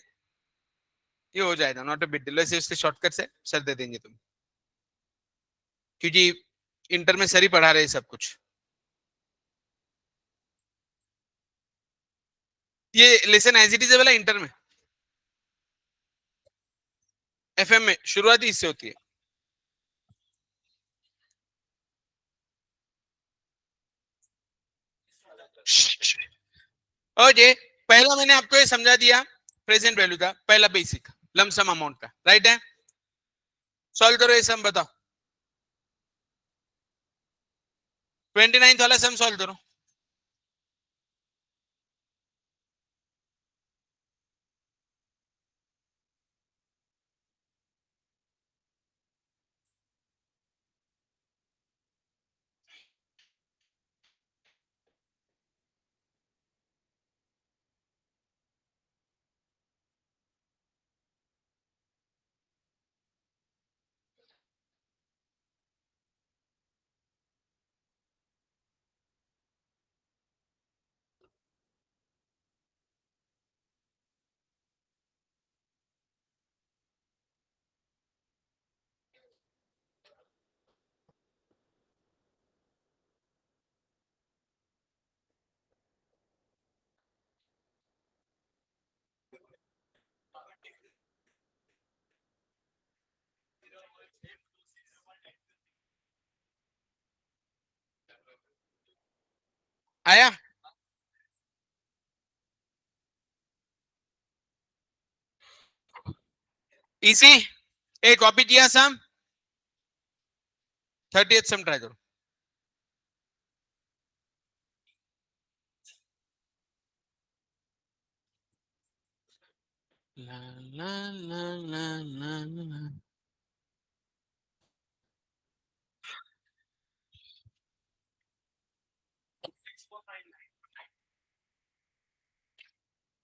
ये हो जाएगा नॉट अ बिग डील वैसे इसके शॉर्टकट से सर दे देंगे तुम क्योंकि इंटर में सर ही पढ़ा रहे सब कुछ। ये लेसन एज इट इज वाला इंटर में एफएम में शुरुआती इससे होती है। ओके पहला मैंने आपको ये समझा दिया प्रेजेंट वैल्यू का पहला बेसिक लमसम अमाउंट का राइट है। सॉल्व करो ये सम बताओ 29 वाला सम सॉल्व करो। आया इसी एक कॉपी किया सम 30th सम ट्राई करो। ला, ला, ला, ला, ला, ला।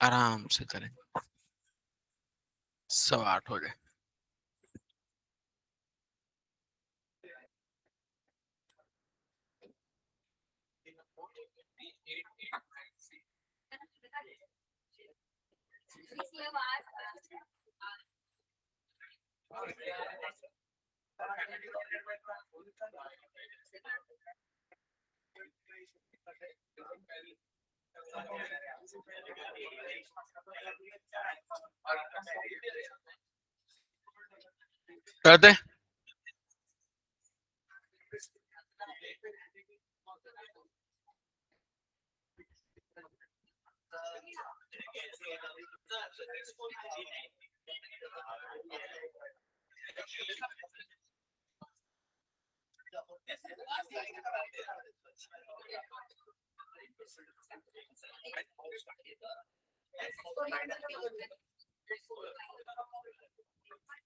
आराम से करें 8:15 हो गए। करते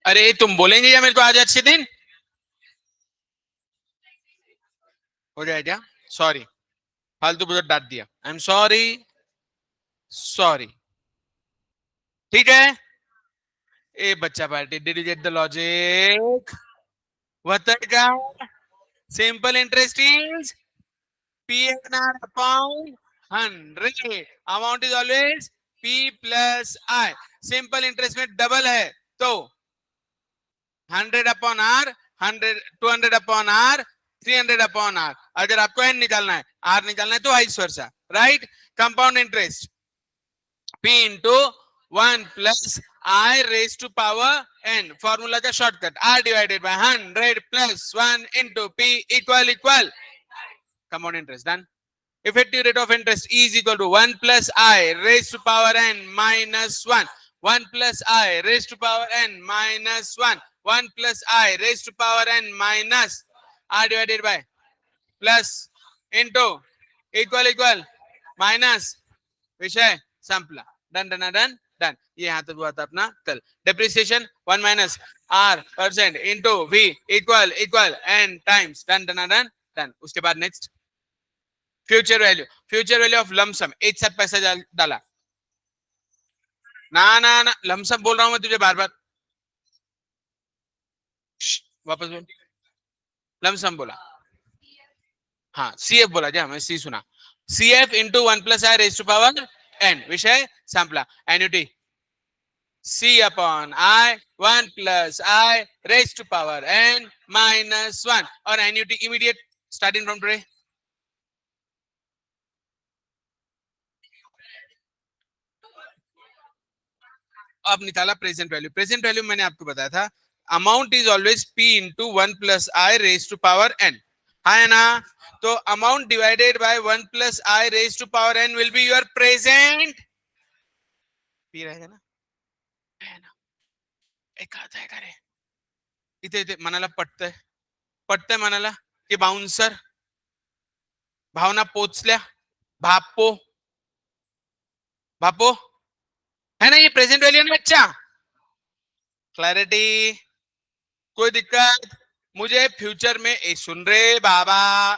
अरे तुम बोलेंगे या मेरे को आज अच्छे दिन हो जाए क्या? सॉरी, फालतू बुझे डांट दिया, आई एम सॉरी, सॉरी। ठीक है, ए बच्चा party, did you get the logic? What का simple interest is PNR upon 100, amount is always P plus I। Simple interest में डबल है तो 100 upon R, 100, 200 upon R, 300 upon R। अगर आपको N निकालना है, R निकालना है तो vice versa, right? Compound interest P into 1 plus I raise to power N, formula का shortcut R divided by 100 plus 1 into P equal compound interest done. Effective rate of interest is equal to 1 plus I raised to power n minus 1. 1 plus I raised to power n minus 1. 1 plus I raised to power n minus R divided by plus into equal minus विषय संपला। Done done done done. ये यहाँ तक हुआ था अपना कल। Depreciation 1 minus R percent into V equal n times done done done done. उसके बाद next future value of lump sum, एक साथ पैसा डाला ना लमसम बोल रहा हूं मैं तुझे बार बार, वापस बोल। लमसम बोला, हाँ CF बोला जा, मैं C सुना। CF into 1 plus I raise to power n, विषय सैंपला। Annuity C upon I 1 plus I raise to power n minus 1, और annuity immediate starting from today. अब निकाला प्रेजेंट वैल्यू। प्रेजेंट वैल्यू मैंने आपको बताया था, amount is always P into 1 plus I raise to power n, है ना? तो amount divided by 1 plus I raise to power n will be your present P रहेगा ना, है ना? एक आता है करे इथे इथे मनाला पटतंय मनाला की बाउन्सर भावना पोचल्या, भापो भापो, है ना? ये प्रेजेंट वैल्यू है ना बच्चा? क्लैरिटी, कोई दिक्कत? मुझे फ्यूचर में ए सुन रहे बाबा,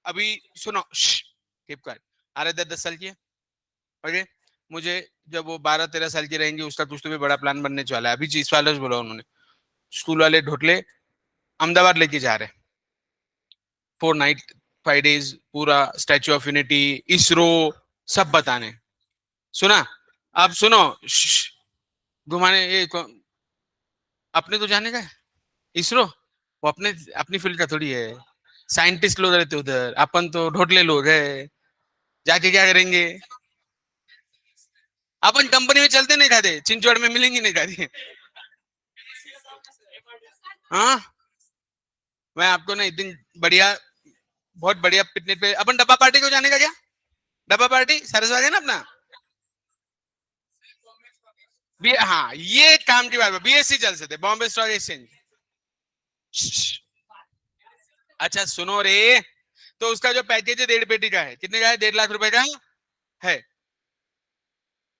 अभी सुनो, कीप क्वाइट। अरे 10 साल की है, ओके? मुझे जब वो 12-13 साल की रहेंगी उसका कुछ तो भी बड़ा प्लान बनने वाला है। अभी चीज वाले बोला उन्होंने, स्कूल वाले ढोटले अहमदाबाद लेके जा रहे हैं 4 नाइट 5 डेज, पूरा स्टैच्यू ऑफ यूनिटी, इसरो सब बताने। सुना? अब सुनो, घुमाने ये अपने तो जाने का है इसरो, वो अपने अपनी फील्ड का थोड़ी है। साइंटिस्ट लोग रहते उधर, अपन तो ढोटले लोग है, जाके क्या करेंगे? अपन कंपनी में चलते नहीं खाते, चिंचवड़ में मिलेंगे नहीं खाते। हाँ, मैं आपको ना एक दिन बढ़िया, बहुत बढ़िया पिकनिक पे, अपन डब्बा पार्टी को जाने का क्या? डब्बा पार्टी सरसवाग है ना अपना, हाँ ये काम की बात है, BSC चल सकते, बॉम्बे स्टॉक एक्सचेंज। अच्छा सुनो रे, तो उसका जो पैकेज है 1.5 पेटी का है, कितने का है? 1.5 लाख रुपए का है।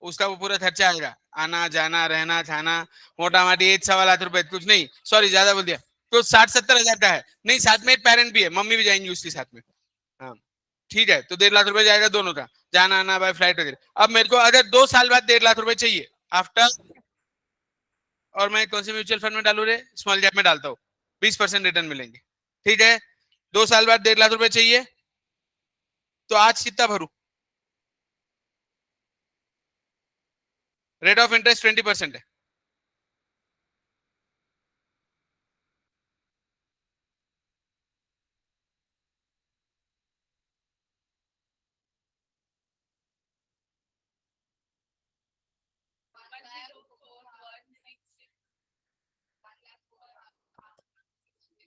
उसका वो पूरा खर्चा आएगा, आना जाना रहना खाना, मोटा माटी 1-1.25 लाख रुपए, कुछ नहीं, सॉरी ज्यादा बोल दिया, तो 60-70 हजार का है। नहीं, साथ में एक पेरेंट भी है, मम्मी भी जाएंगी उसके साथ में। हाँ ठीक है, तो 1.5 लाख रुपए जाएगा दोनों का, जाना आना बाय फ्लाइट वगैरह। अब मेरे को अगर 2 साल बाद 1.5 लाख रुपए चाहिए आफ्टर, और मैं कौन से म्यूचुअल फंड में डालू रे? स्मॉल कैप में डालता हूँ, 20% रिटर्न मिलेंगे। ठीक है, 2 साल बाद 1.5 लाख रुपए चाहिए, तो आज कितना भरू? रेट ऑफ इंटरेस्ट 20% है।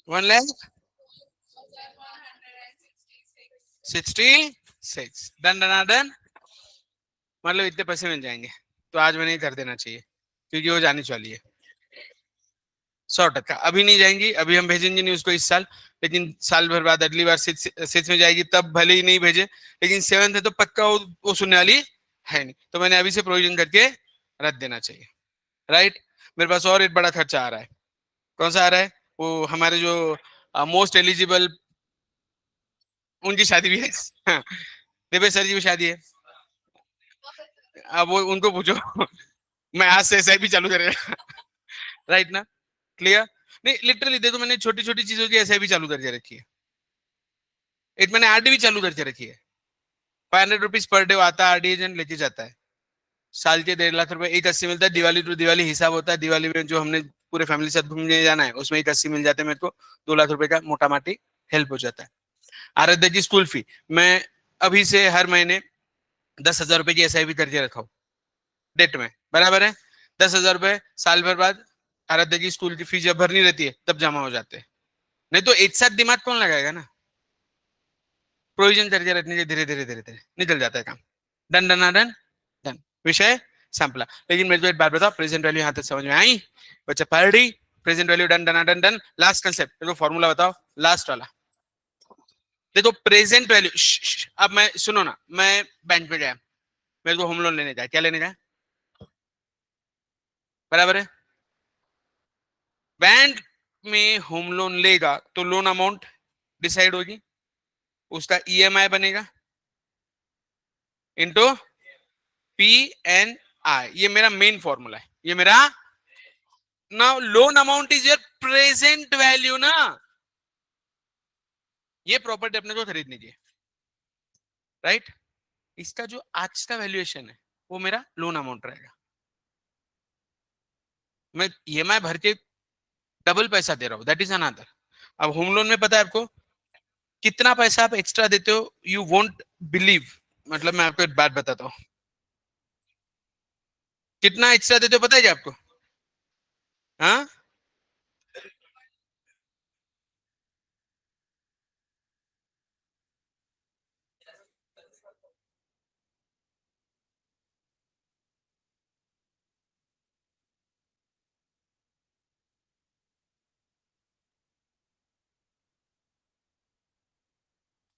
1,66,000 डन डन डन, मतलब इतने पैसे मिल जाएंगे। तो आज मैंने कर देना चाहिए क्योंकि वो जाने वाली है 100%। अभी नहीं जाएंगी, अभी हम भेजेंगे नहीं उसको इस साल, लेकिन साल भर बाद अगली बार सिक्स में जाएगी तब भले ही नहीं भेजे, लेकिन सेवंथ है तो पक्का वो सुनने वाली है नहीं, तो मैंने अभी से प्रोविजन करके रख देना चाहिए। राइट। मेरे पास और एक बड़ा खर्चा आ रहा है। कौन सा आ रहा है? वो हमारे जो मोस्ट एलिजिबल, उनकी शादी भी है। हाँ, देवेश सर जी की शादी है। अब वो उनको पूछो। मैं आज से एसआईपी चालू करेगा। राइट ना? क्लियर? नहीं लिटरली देखो, मैंने छोटी छोटी चीजों की एसआईपी चालू करके रखी है। एक मैंने आरडी भी चालू करके रखी है। 500 रुपीज पर डे आता है, आरडी एजेंट लेके जाता है। साल के 1.5 लाख रुपए, एक 80 मिलता है। दिवाली टू दिवाली हिसाब होता है, दिवाली में जो हमने पूरे फैमिली साथ घूमने जाना है उसमें एक 80 मिल जाते हैं मेरे को। 2 लाख रुपए का मोटा माटी हेल्प हो जाता है। आराध्या की स्कूल फी मैं अभी से हर महीने 10,000 रुपए की एसआईपी करके रखा हूँ डेट में, बराबर है। 10,000 रुपए साल भर बाद आराध्या की स्कूल की फीस जब भरनी रहती है तब जमा हो जाते हैं। नहीं तो एक साथ दिमाग कौन लगाएगा ना। प्रोविजन करके रखने के धीरे धीरे धीरे धीरे निकल जाता है काम। डन डन डन डन, विषय संपला। लेकिन मेरे को एक बात बताओ, प्रेजेंट वैल्यू यहाँ तक समझ में आई? बच्चा पढ़ रही, present value done done done done. Last concept मेरे को फॉर्मूला बताओ, लास्ट वाला। देखो प्रेजेंट वैल्यू, अब मैं सुनो ना, मैं बैंक में गया, मेरे को होम लोन लेने जाए, क्या लेने जाए? बराबर है। बैंक में होम लोन लेगा तो लोन अमाउंट डिसाइड होगी, उसका ईएमआई बनेगा इनटू पी एन आई। ये मेरा मेन फॉर्मूला है, ये मेरा। Now loan amount is your present value ना। ये प्रॉपर्टी अपने को खरीदनी चाहिए, राइट। इसका जो आज का वैल्यूएशन है वो मेरा लोन अमाउंट रहेगा। मैं ईएमआई भर के डबल पैसा दे रहा हूं, दैट इज अनदर। अब होम लोन में पता है आपको कितना पैसा आप एक्स्ट्रा देते हो? You won't believe. मतलब मैं आपको एक बात बताता हूँ, कितना एक्स्ट्रा देते हो पता है क्या आपको? हाँ,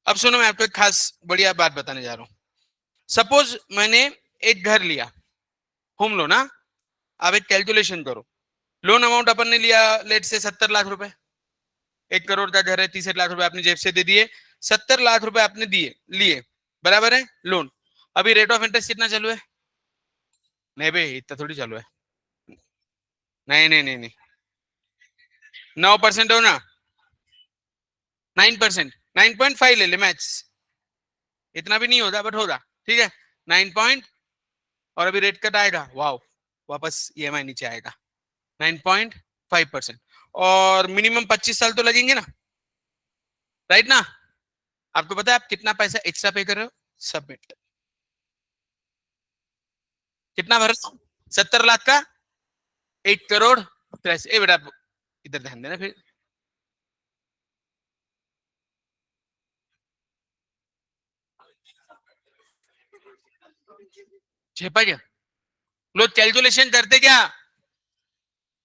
अब सुनो, मैं आपको एक खास बढ़िया बात बताने जा रहा हूँ। सपोज मैंने एक घर लिया, होम लोन। हाँ, आप एक कैलकुलेशन करो। लोन अमाउंट अपन ने लिया लेट से 70 लाख रुपए। 1 करोड़ का घर है, 63 लाख रुपए आपने जेब से दे दिए, 70 लाख रुपए आपने दिए लिए, बराबर है लोन। अभी रेट ऑफ इंटरेस्ट कितना चालू है? नहीं भाई, इतना थोड़ी चालू है। नहीं नहीं नहीं नहीं, 9% हो ना, 9%, 9.5 ले ले मैथ्स। इतना भी नहीं होगा बट होगा, ठीक है। 9 और अभी रेट कट आएगा, वाओ, वापस ईएमआई नीचे आएगा। 9.5%। और मिनिमम 25 साल तो लगेंगे ना, राइट ना? आपको पता है आप कितना पैसा एक्स्ट्रा पे कर रहे हो? सबमिट। कितना भर रहे हो? 70 लाख का 1 करोड़ 83। ए बेटा इधर ध्यान देना फिर। छेपा क्या? लोग कैलकुलेशन करते क्या?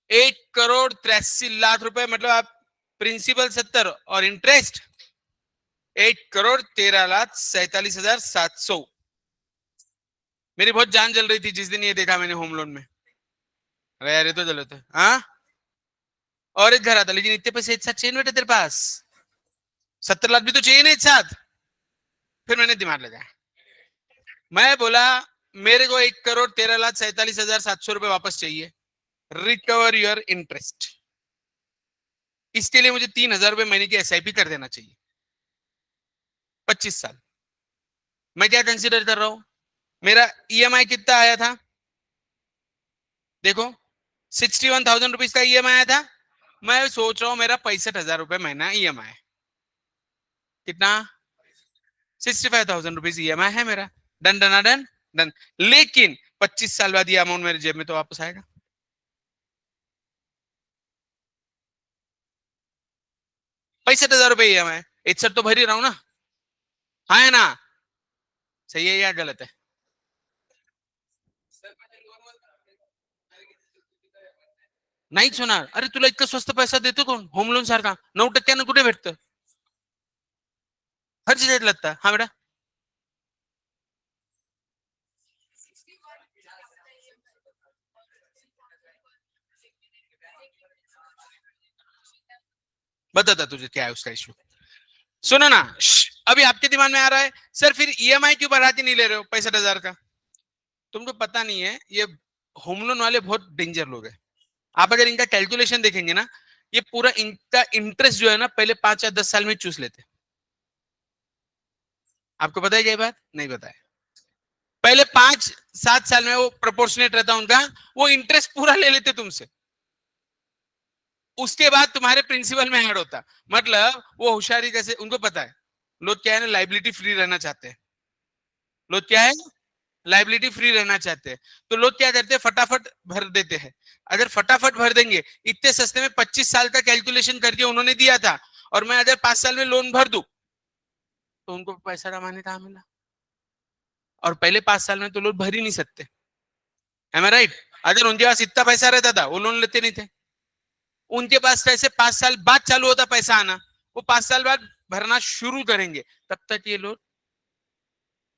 1 करोड़ 83 लाख रुपए, मतलब आप प्रिंसिपल 70 और इंटरेस्ट 1 करोड़ 13,47,700। मेरी बहुत जान जल रही थी जिस दिन ये देखा मैंने होम लोन में। अरे यार ये तो गलत है। हाँ, और एक घर आता, लेकिन इतने पैसे एक साथ चाहिए बेटे तेरे पास? 70 लाख भी तो चाहिए ना एक साथ। फिर मैंने दिमाग लगाया, मैं बोला मेरे को 1 करोड़ 13,47,700 रुपए वापस चाहिए, रिकवर योर इंटरेस्ट। इसके लिए मुझे 3,000 रुपए महीने की एसआईपी कर देना चाहिए 25 साल। मैं क्या कंसीडर कर रहा हूं, मेरा ईएमआई कितना आया था? देखो 61,000 रुपीज का ईएमआई आया था। मैं सोच रहा हूं मेरा 65,000 रुपए महीना ईएमआई। कितना? 65,000 रुपीज ईएमआई है मेरा। Done done done done. लेकिन 25 साल बाद ये अमाउंट मेरे जेब में तो वापस आएगा। ₹65,000 EMI, एक सर तो भर ही रहा हूं ना। हाँ है ना, सही है या गलत है? नाहीच होणार. अरे तुला इतकं स्वस्त पैसा देतो कोण? होम लोन सारखा 9% कुठे भेटतं? हर चीज लगता है. हाँ बेटा. बताता तुझे क्या है उसका इशू. सुनो ना, अभी आपके दिमाग में आ रहा है सर फिर ईएमआई क्यों बढ़ा के नहीं ले रहे हो 65,000 का? तुमको पता नहीं है ये होम लोन वाले बहुत डेंजर लोग हैं. आप अगर इनका कैलकुलेशन देखेंगे ना, ये पूरा इनका इंटरेस्ट जो है ना पहले 5 या 10 साल में चूस लेते. आपको पता है क्या बात? नहीं पता है. पहले 5-7 साल में वो प्रोपोर्शनेट रहता उनका, वो इंटरेस्ट पूरा ले लेते तुमसे. उसके बाद तुम्हारे प्रिंसिपल में ऐड होता. मतलब वो होशियारी कैसे, उनको पता है लोग क्या है ना, लाइबिलिटी फ्री रहना चाहते हैं. लोग क्या है, लाइबिलिटी फ्री रहना चाहते हैं. तो लोग क्या करते हैं, फटाफट भर देते हैं. अगर फटाफट भर देंगे, इतने सस्ते में 25 साल का कैलकुलेशन करके उन्होंने दिया था, और मैं अगर 5 साल में लोन भर दूं तो उनको पैसा कमाने कहां मिला? और पहले 5 साल में तो लोग भर ही नहीं सकते. M I right? अगर उनके पास इतना पैसा रहता था वो लोन लेते नहीं थे. उनके पास कैसे 5 साल बाद चालू होता पैसा आना, वो 5 साल बाद भरना शुरू करेंगे, तब तक ये लोग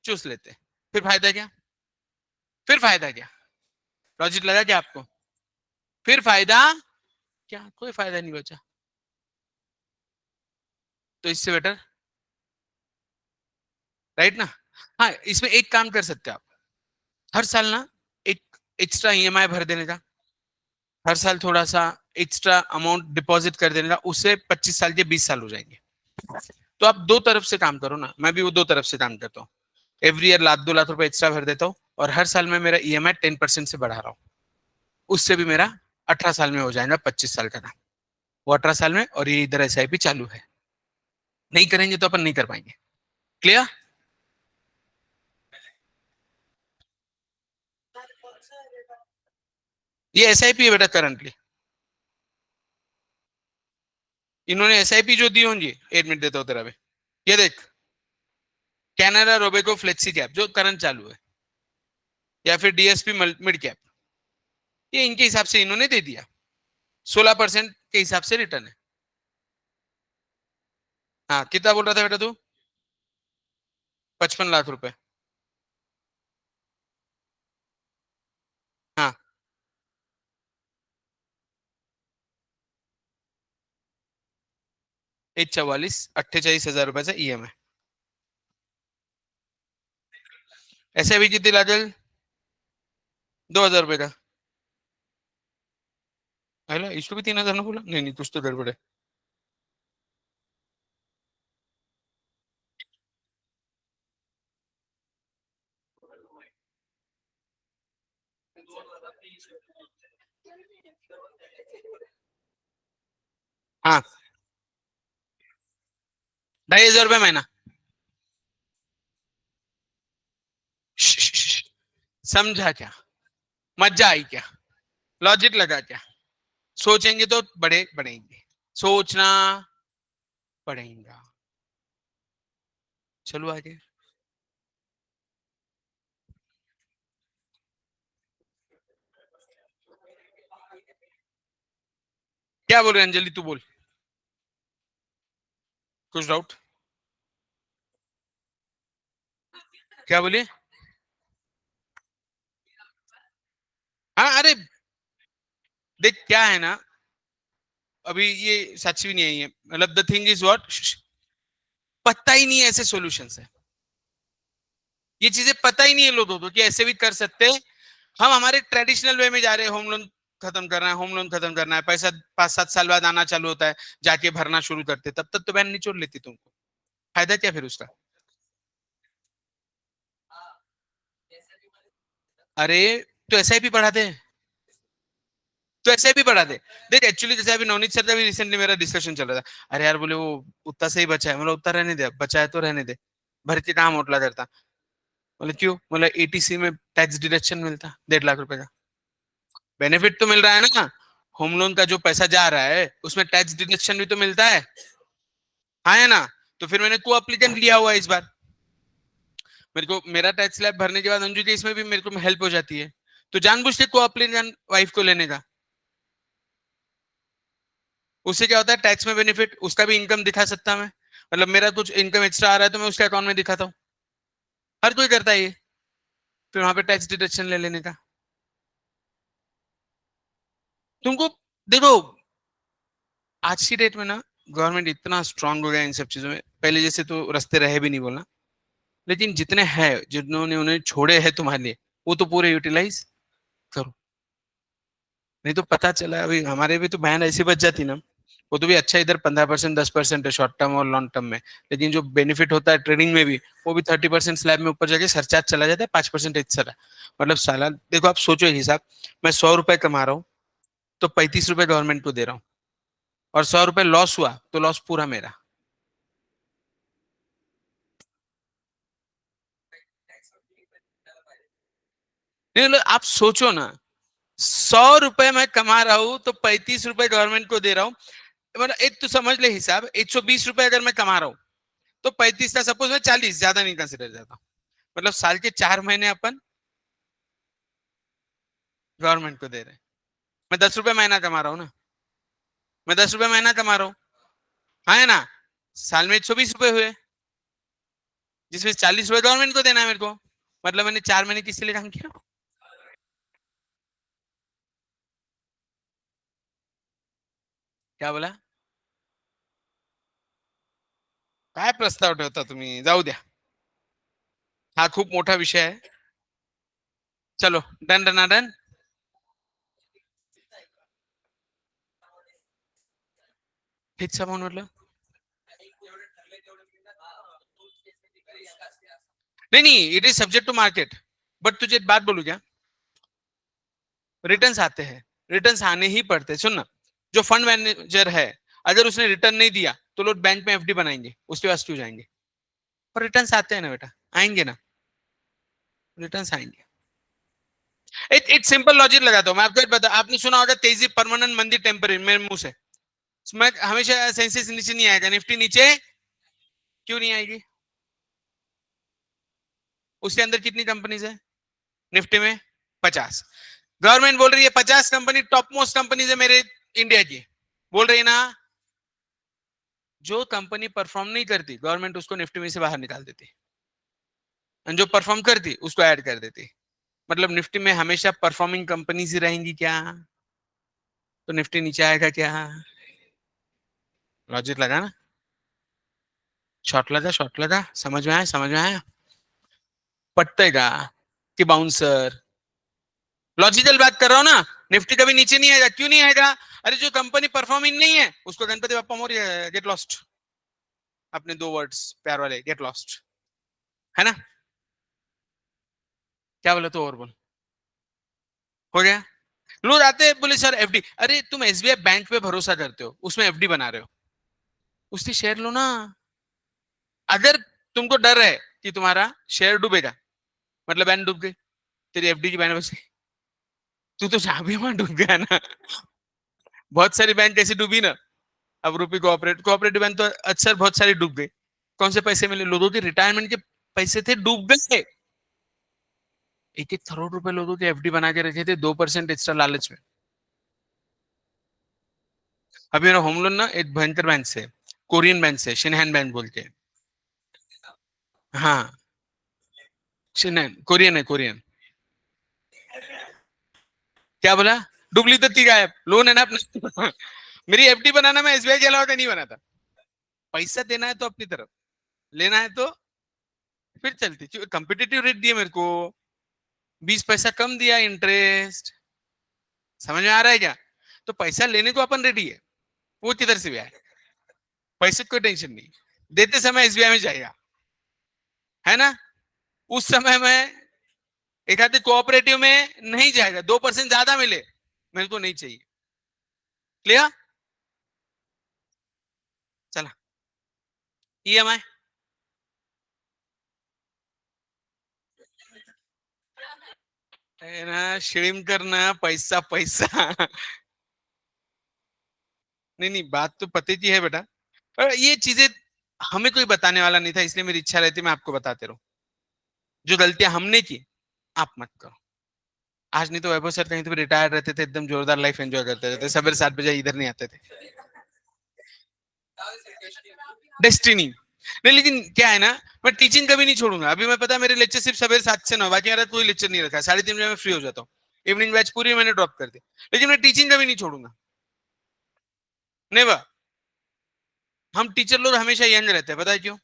चूस लेते. फिर फायदा क्या? फिर फायदा क्या? लॉजिक लगा क्या आपको? फिर फायदा क्या? कोई फायदा नहीं बचा. तो इससे बेटर, राइट ना? हाँ, इसमें एक काम कर सकते हैं आप. हर साल ना एक एक्स्ट्रा ईएमआई भर देने का. हर साल थोड़ा सा एक्स्ट्रा अमाउंट डिपॉजिट कर देने का. उससे 25 साल के 20 साल हो जाएंगे. तो आप दो तरफ से काम करो ना. मैं भी वो दो तरफ से काम करता हूँ. एवरी ईयर लाख 2 लाख रुपए एक्स्ट्रा भर देता हूँ, और हर साल में मेरा ईएमआई 10% से बढ़ा रहा हूँ. उससे भी मेरा 18 साल में हो जाएगा 25 साल का. वो 18 साल में, और ये इधर एसआईपी चालू है. नहीं करेंगे तो अपन नहीं कर पाएंगे. क्लियर? ये एसआईपी है बेटा करंटली. इन्होंने एसआईपी जो दी होंगी, 1 मिनट देता हूँ तेरा भी. ये देख, कैनरा रोबेको फ्लेक्सी कैप जो करंट चालू है, या फिर डीएसपी मिड कैप, ये इनके हिसाब से इन्होंने दे दिया. 16% के हिसाब से रिटर्न है. हाँ, कितना बोल रहा था बेटा तू? 55 लाख रुपए. हाँ, 1,44,48,000 रुपए से ईएमआई. ऐसे भी कितनी लागल? 2,000 रुपए का. हेलो, इसको भी 3,000 ना बोला? नहीं नहीं, कुछ तो गड़बड़ है. हाँ, 2,500 रुपए महीना. समझा क्या? मजा आई क्या? लॉजिक लगा क्या? सोचेंगे तो बड़े बढ़ेंगे. सोचना पड़ेगा. चलो आगे. क्या बोल रहे अंजलि, तू बोल. कुछ डाउट? क्या बोलिए? हाँ, अरे देख क्या है ना, अभी ये सच भी नहीं है. मतलब द थिंग इज व्हाट, पता ही नहीं है ऐसे सॉल्यूशंस है. ये चीजें पता ही नहीं है लोगों को कि ऐसे भी कर सकते हैं. हम हमारे ट्रेडिशनल वे में जा रहे हैं. होम लोन खत्म करना है, होम लोन खत्म करना है. पैसा 5-7 साल बाद आना चालू होता है, जाके भरना शुरू करते. तब तक तो बैंक निचोड़ लेती तुमको. फायदा क्या फिर उसका? अरे तो ऐसा भी बढ़ा दे. तो ऐसे भी बढ़ा दे. देख एक्चुअली जैसे अभी नवनीत सर का भी रिसेंटली मेरा डिस्कशन चल रहा था. अरे यार बोले वो उतना सही बचा है. मतलब उतना रहने दे, बचा है तो रहने दे, भर के काम उठला करता. बोले क्यों? बोले एटीसी में टैक्स डिडक्शन मिलता 1.5 लाख रुपए का। बेनिफिट तो मिल रहा है ना, होम लोन का जो पैसा जा रहा है उसमें टैक्स डिडक्शन भी तो मिलता है ना। तो फिर मैंने को अप्लीकेंट लिया हुआ है इस बार, मेरे को मेरा टैक्स स्लैब भरने के बाद अंजू के इसमें भी मेरे को हेल्प हो जाती है, तो जानबूझ के को अप्लीकेंट वाइफ को लेने का। उससे क्या होता है, टैक्स में बेनिफिट, उसका भी इनकम दिखा सकता मैं, मतलब मेरा कुछ इनकम एक्स्ट्रा आ रहा है तो मैं उसके अकाउंट में दिखाता हूँ। हर कोई करता है ये, फिर वहां पे टैक्स डिडक्शन ले लेने का। तुमको देखो, आज की डेट में ना गवर्नमेंट इतना स्ट्रांग हो गया इन सब चीजों में, पहले जैसे तो रास्ते रहे भी नहीं बोलना, लेकिन जितने हैं जिन्होंने उन्हें छोड़े हैं तुम्हारे लिए, वो तो पूरे यूटिलाइज करो। नहीं तो पता चला अभी हमारे भी तो बहन ऐसी बच जाती ना, वो तो भी अच्छा, इधर 15% 10% है शॉर्ट टर्म और लॉन्ग टर्म में, लेकिन जो बेनिफिट होता है ट्रेडिंग में भी, वो भी 30% स्लैब में ऊपर जाके सरचार्ज चला जाता है 5% एक्स्ट्रा। मतलब साला देखो, आप सोचो एक हिसाब, मैं 100 रुपए कमा रहा हूँ तो 35 रुपए गवर्नमेंट को दे रहा हूँ, और 100 रुपए लॉस हुआ तो लॉस पूरा मेरा। नहीं मतलब आप सोचो ना, 100 रुपए मैं कमा रहा हूँ तो 35 रुपए गवर्नमेंट को दे रहा हूँ। मतलब एक तो समझ ले हिसाब, 120 रुपए अगर मैं कमा रहा हूँ तो 35 का सपोज मैं 40, ज्यादा नहीं कंसिडर जाता, मतलब साल के 4 महीने अपन गवर्नमेंट को दे रहे हैं। मैं 10 रुपए महीना कमा रहा हूँ ना, मैं 10 रुपए महीना कमा रहा हूँ, हाँ है ना। साल में 120 रुपए हुए, जिसमें 40 रुपए गवर्नमेंट को देना है मेरे को, मतलब मैंने 4 महीने किसके लिए काम किया? क्या बोला? काय प्रस्ताव ठेवता तुम्ही, जाऊ द्या, हा खूप मोठा विषय आहे। चलो, done done done. Fix amount मतलब? नहीं नहीं, it is subject to market, but तुझे एक बात बोलू क्या, रिटर्न्स आते हैं, रिटर्न्स आने ही पड़ते हैं। सुन ना, जो फंड मैनेजर है, अगर उसने रिटर्न नहीं दिया तो लोग बैंक में एफडी बनाएंगे, उसके पास क्यों जाएंगे? पर रिटर्न्स आते हैं ना बेटा, आएंगे ना, रिटर्न्स आएंगे। एक एक सिंपल लॉजिक लगाता हूँ मैं आपको, एक बता, आपने सुना होगा तेजी परमानेंट मंदी टेम्पररी, मेरे मुंह से, मैं हमेशा सेंसेस नीचे नहीं आएगा, निफ्टी नीचे क्यों नहीं आएगी? उसके अंदर कितनी कंपनीज है निफ्टी में? 50। गवर्नमेंट बोल रही है 50 कंपनी टॉप मोस्ट कंपनीज है मेरे इंडिया की, बोल रही है ना। जो कंपनी परफॉर्म नहीं करती गवर्नमेंट उसको निफ्टी में से बाहर निकाल देती, और जो परफॉर्म करती उसको ऐड कर देती। मतलब निफ्टी में हमेशा परफॉर्मिंग कंपनीज ही रहेंगी क्या? तो निफ्टी नीचे आएगा क्या? लॉजिक लगा ना? शॉर्ट लगा, शॉर्ट लगा, समझ में आया, समझ में आया? पट्टेगा कि बाउंसर? लॉजिकल बात कर रहा हूँ ना। निफ्टी कभी नीचे नहीं आएगा, क्यों नहीं आएगा? अरे जो कंपनी परफॉर्मिंग नहीं है उसको गणपति बापा मोरिया, गेट लॉस्ट। अपने दो वर्ड्स प्यार वाले, गेट लॉस्ट, है ना? क्या बोले तो और बोल, हो गया। लोग आते हैं बोले सर एफडी, अरे तुम एसबीआई बैंक पे भरोसा करते हो, उसमें एफडी बना रहे हो, उससे शेयर लो ना। अगर तुमको डर है कि तुम्हारा शेयर डूबेगा, मतलब बैन डूब गई, तेरी एफडी की बैन बच गई, तू तो जहां भी वहां डूब गया ना। बहुत सारी बैंक ऐसी डूबी ना, अब रूपी कोऑपरेटिव कोऑपरेटिव बैंक तो अक्सर बहुत सारी डूब गई। कौन से पैसे मिले? लोगों के रिटायरमेंट के पैसे थे, डूब गए। 1 1 करोड़ रुपए लोगों के एफडी बना के रखे थे 2% एक्स्ट्रा लालच में। अभी मेरा होम लोन ना एक भयंकर बैंक से, कोरियन बैंक से, शिनहैन बैंक बोल के। हाँ, शिनहैन कोरियन है, कोरियन। क्या बोला? डुबली तो थी गायब, लोन है ना अपना। मेरी एफडी बनाना मैं एसबीआई के अलावा कहीं नहीं बनाता। पैसा देना है तो अपनी तरफ, लेना है तो फिर चलती, कंपिटेटिव रेट दिए मेरे को, 20 पैसा कम दिया इंटरेस्ट। समझ में आ रहा है क्या? तो पैसा लेने को अपन रेडी है, वो किधर से भी आए, पैसे की कोई टेंशन नहीं, देते समय एसबीआई में जाएगा, है ना। उस समय में एक आधे कोऑपरेटिव में नहीं जाएगा, 2% ज्यादा मिले, मेरे को नहीं चाहिए। क्लियर? चला, ईएमआई। है ना, श्रिम करना, पैसा पैसा। नहीं नहीं, बात तो पते की है बेटा, पर ये चीजें हमें कोई बताने वाला नहीं था, इसलिए मेरी इच्छा रहती मैं आपको बताते रहूं। जो गलतियां हमने की आप मत करो। आज नहीं तो वैभव सर कहीं तो रिटायर्ड रहते थे, एकदम जोरदार लाइफ एंजॉय करते रहते, सवेरे 7 बजे इधर नहीं आते थे। डेस्टिनी। नहीं लेकिन क्या है ना, मैं टीचिंग कभी नहीं छोड़ूंगा। अभी मैं पता है मेरे लेक्चर सिर्फ सवेरे 7 से 9, बाकी मेरा कोई लेक्चर नहीं रखा है। 3:30 बजे मैं फ्री हो जाता हूँ। इवनिंग बैच पूरी मैंने ड्रॉप कर दी, लेकिन मैं टीचिंग कभी नहीं छोड़ूंगा। नेवर। हम टीचर लोग हमेशा यंग रहते हैं, पता है क्यों?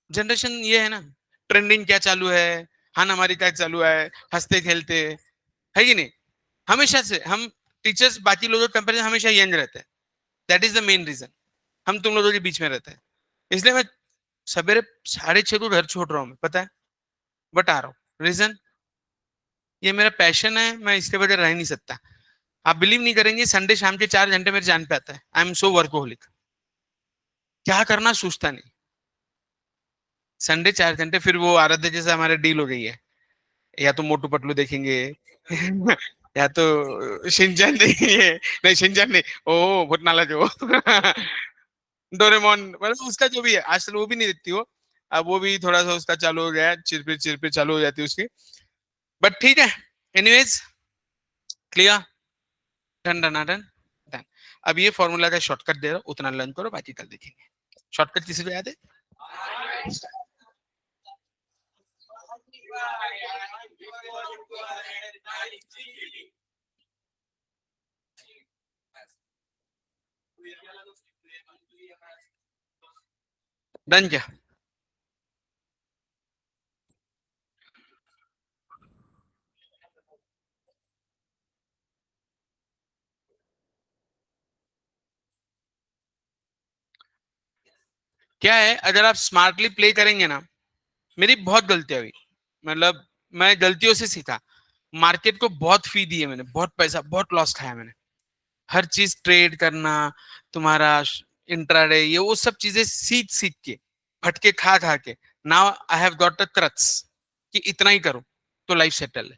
जनरेशन ये है ना, ट्रेंडिंग क्या चालू है, हाना हमारी क्या चालू है, हंसते खेलते, है कि नहीं? हमेशा से हम टीचर्स बाकी लोगों के कंपेरिजन हमेशा यंग रहते हैं। That is the main reason. हम तुम लोगों के बीच में रहते हैं, इसलिए मैं सवेरे 6:30 को घर छोड़ रहा हूँ, पता है, बट आ रहा हूँ। रीजन, ये मेरा पैशन है, मैं इसके बगैर रह नहीं सकता। आप बिलीव नहीं करेंगे, संडे शाम के 4 घंटे मेरे जान पे आता है। आई एम सो वर्कोहोलिक, क्या करना सोचता नहीं। संडे 4 घंटे, फिर वो आराध्य जैसे हमारे डील हो गई है, या तो मोटू पतलू देखेंगे या तो शिनचैन देखेंगे। नहीं शिनचैन नहीं, ओ बहुत नालायक है वो। डोरेमोन, मतलब उसका जो भी है, आजकल वो भी नहीं देखती हो। अब वो भी थोड़ा सा उसका चालू हो गया है, चिरपिर चिरपिर चालू हो जाती है उसकी। बट ठीक है, anyways, clear, done done done done. अब ये फॉर्मूला का शॉर्टकट दे रहा हूं, उतना लर्न करो, बाकी कल देखेंगे। शॉर्टकट किसी को याद है? डन क्या? क्या है, अगर आप स्मार्टली प्ले करेंगे ना, मेरी बहुत गलतियां हुई, मतलब मैं गलतियों से सीखा। मार्केट को बहुत फी दी है मैंने, बहुत पैसा, बहुत लॉस खाया मैंने। हर चीज ट्रेड करना, तुम्हारा इंट्राडे, ये वो सब चीजें सीख सीख के, फटके खा खा के, now I have got a crux कि इतना ही करो तो लाइफ सेटल है।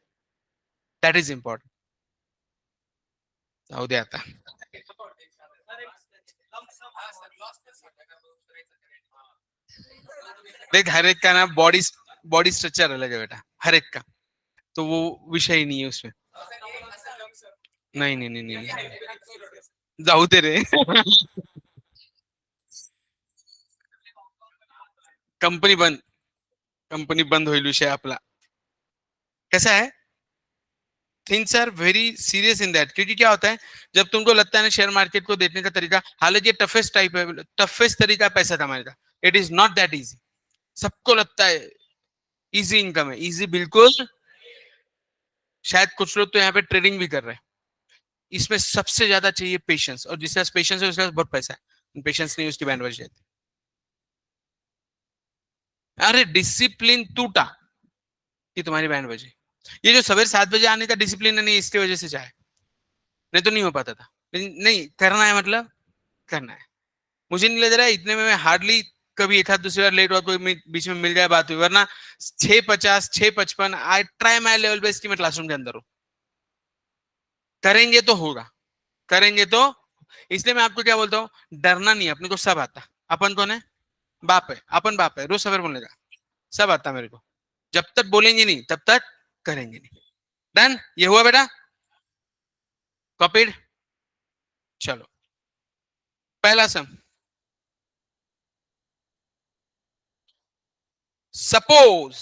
That is important. उदय आता, देख हर एक का ना बॉडी बॉडी स्ट्रक्चर अलग है बेटा, हर एक का, तो वो विषय ही नहीं है उसमें। नहीं नहीं नहीं नहीं, नहीं। जाऊ दे रे। कंपनी बंद, कंपनी बंद होईल विषय आपला। कैसा है, things are very serious in that, क्योंकि क्या होता है, जब तुमको लगता है ना शेयर मार्केट को देखने का तरीका, हालांकि ये टफेस्ट टाइप है, टफेस्ट तरीका है पैसा कमाने का। It is not that easy. सबको लगता है इजी इनकम है, इजी बिल्कुल। शायद कुछ लोग तो यहाँ पे ट्रेडिंग भी कर रहे हैं। इसमें सबसे ज्यादा चाहिए पेशेंस, और जिसके पास पेशेंस है उसके पास बहुत पैसा है, पेशेंस नहीं उसकी बैंड बज जाती। अरे डिसिप्लिन टूटा कि तुम्हारी बैंड बजे। ये जो सवेरे 7 बजे आने का डिसिप्लिन है, नहीं इसकी वजह से चाहे, नहीं तो नहीं हो पाता था। लेकिन नहीं करना है, मतलब करना है। मुझे नहीं लग रहा है इतने में मैं हार्डली कभी एक हाथ दूसरी बार लेट हुआ, कोई बीच में मिल जाए बात हुई, वरना 6:50 6:55 I try my level best कि मैं क्लासरूम के अंदर हूँ। करेंगे तो होगा, करेंगे तो। इसलिए मैं आपको क्या बोलता हूँ, डरना नहीं, अपने को सब आता। अपन कौन है? बाप है, अपन बाप है, रोज सवेर बोलने का, सब आता मेरे को। जब तक बोलेंगे नहीं तब तक करेंगे नहीं। डन, ये हुआ बेटा, कॉपीड। चलो, पहला सम, suppose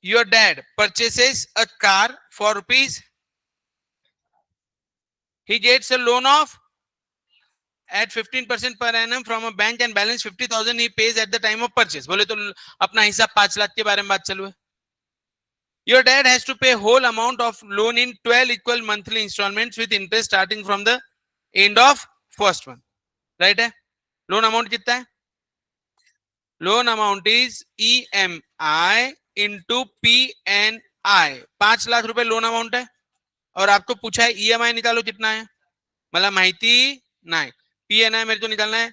your dad purchases a car for rupees, he gets a loan of at 15% per annum from a bank and balance 50,000 he pays at the time of purchase। बोले तो अपना हिसाब 5 लाख के बारे में बात चालू है। Your dad has to pay whole amount of loan in 12 equal monthly installments with interest starting from the end of first month, right है? लोन अमाउंट कितना है? Loan amount is EMI into PNI। 5 lakh रुपए loan amount है, और आपको पूछा है EMI निकालो कितना है, मतलब माहिती नहीं। PNI मेरे को निकालना है।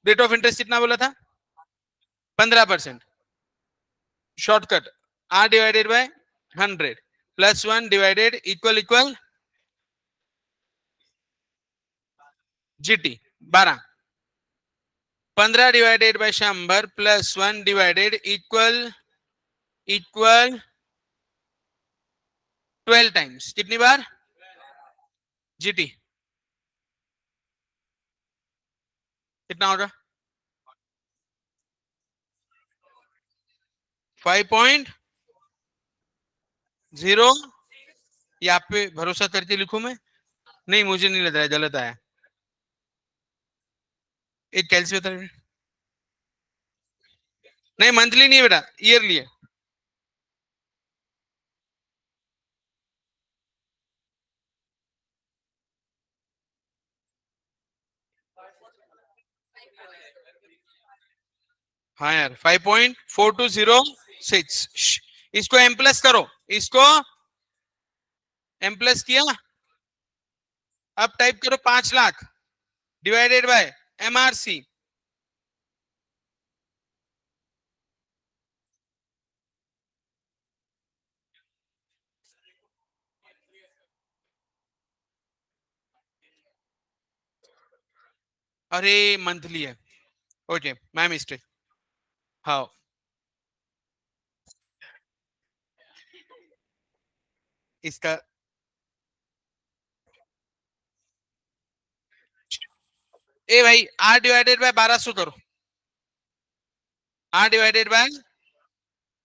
रेट ऑफ इंटरेस्ट कितना बोला था? 15%। Shortcut r divided by 100 plus 1 divided equal GT 12 15 divided by 100 plus 1 divided equal 12 times कितनी बार GT कितना होगा 5.0 ये आप पे भरोसा करके लिखूं मैं नहीं मुझे नहीं लग रहा है गलत आया एक कैलसी होता है नहीं मंथली नहीं है बेटा ईयरली है हाँ यार 5.4206 इसको एम प्लस करो इसको एम प्लस किया अब टाइप करो 5 लाख डिवाइडेड बाय MRC अरे मंथली है ओके माय मिस्टेक हाँ इसका ए भाई R डिवाइडेड बाय 1200 करो R डिवाइडेड बाय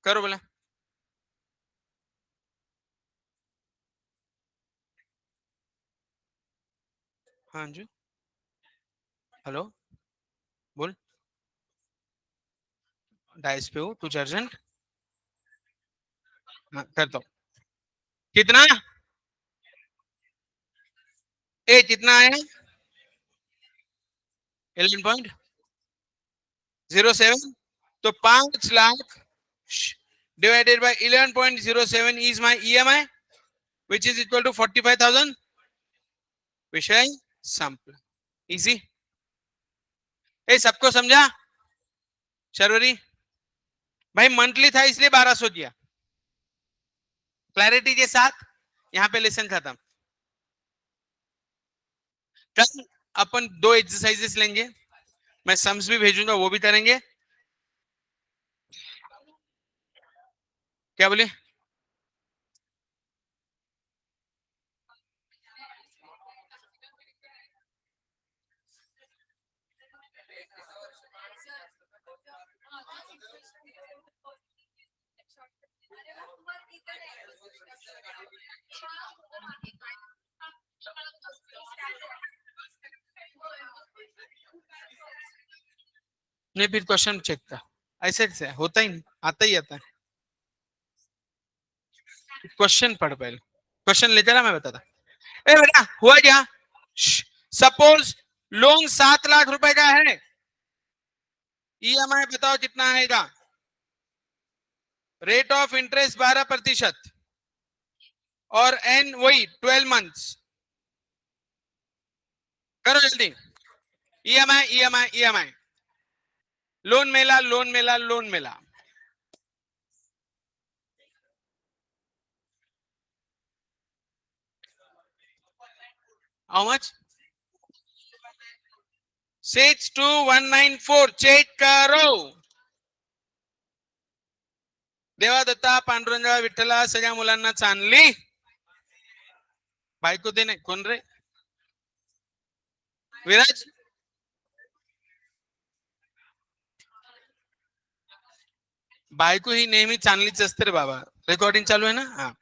करो बोला हाँ जी हेलो बोल डाइस पे हो टू अर्जेंट हाँ करता हूँ कितना ए कितना आया 11.07 तो 5 lakh divided by 11.07 is my EMI which is equal to 45,000 विषय संपल इजी ए सबको समझा शर्वरी भाई मंथली था इसलिए 1200 किया क्लैरिटी के साथ यहाँ पे लेसन खत्म कल अपन 2 एक्सरसाइजेस लेंगे मैं सम्स भी भेजूंगा वो भी करेंगे क्या बोले नहीं फिर क्वेश्चन चेक था ऐसे कैसे होता ही नहीं आता ही आता है क्वेश्चन पढ़ पहले क्वेश्चन ले चला मैं बताता ए बेटा हुआ क्या सपोज लोन 7 लाख रुपए का है EMI बताओ कितना आएगा रेट ऑफ इंटरेस्ट 12% और एन वही 12 मंथ्स करो जल्दी EMI लोन मेला हाउ मच 62194 चेक करो देवादत्ता पांडुरंगा विठ्ठला सगळ्या मुलांना चांगली बायको देणे कोण रे विराज बायको ही नेहमी चांगलीच असते रे बाबा रेकॉर्डिंग चालू आहे ना हाँ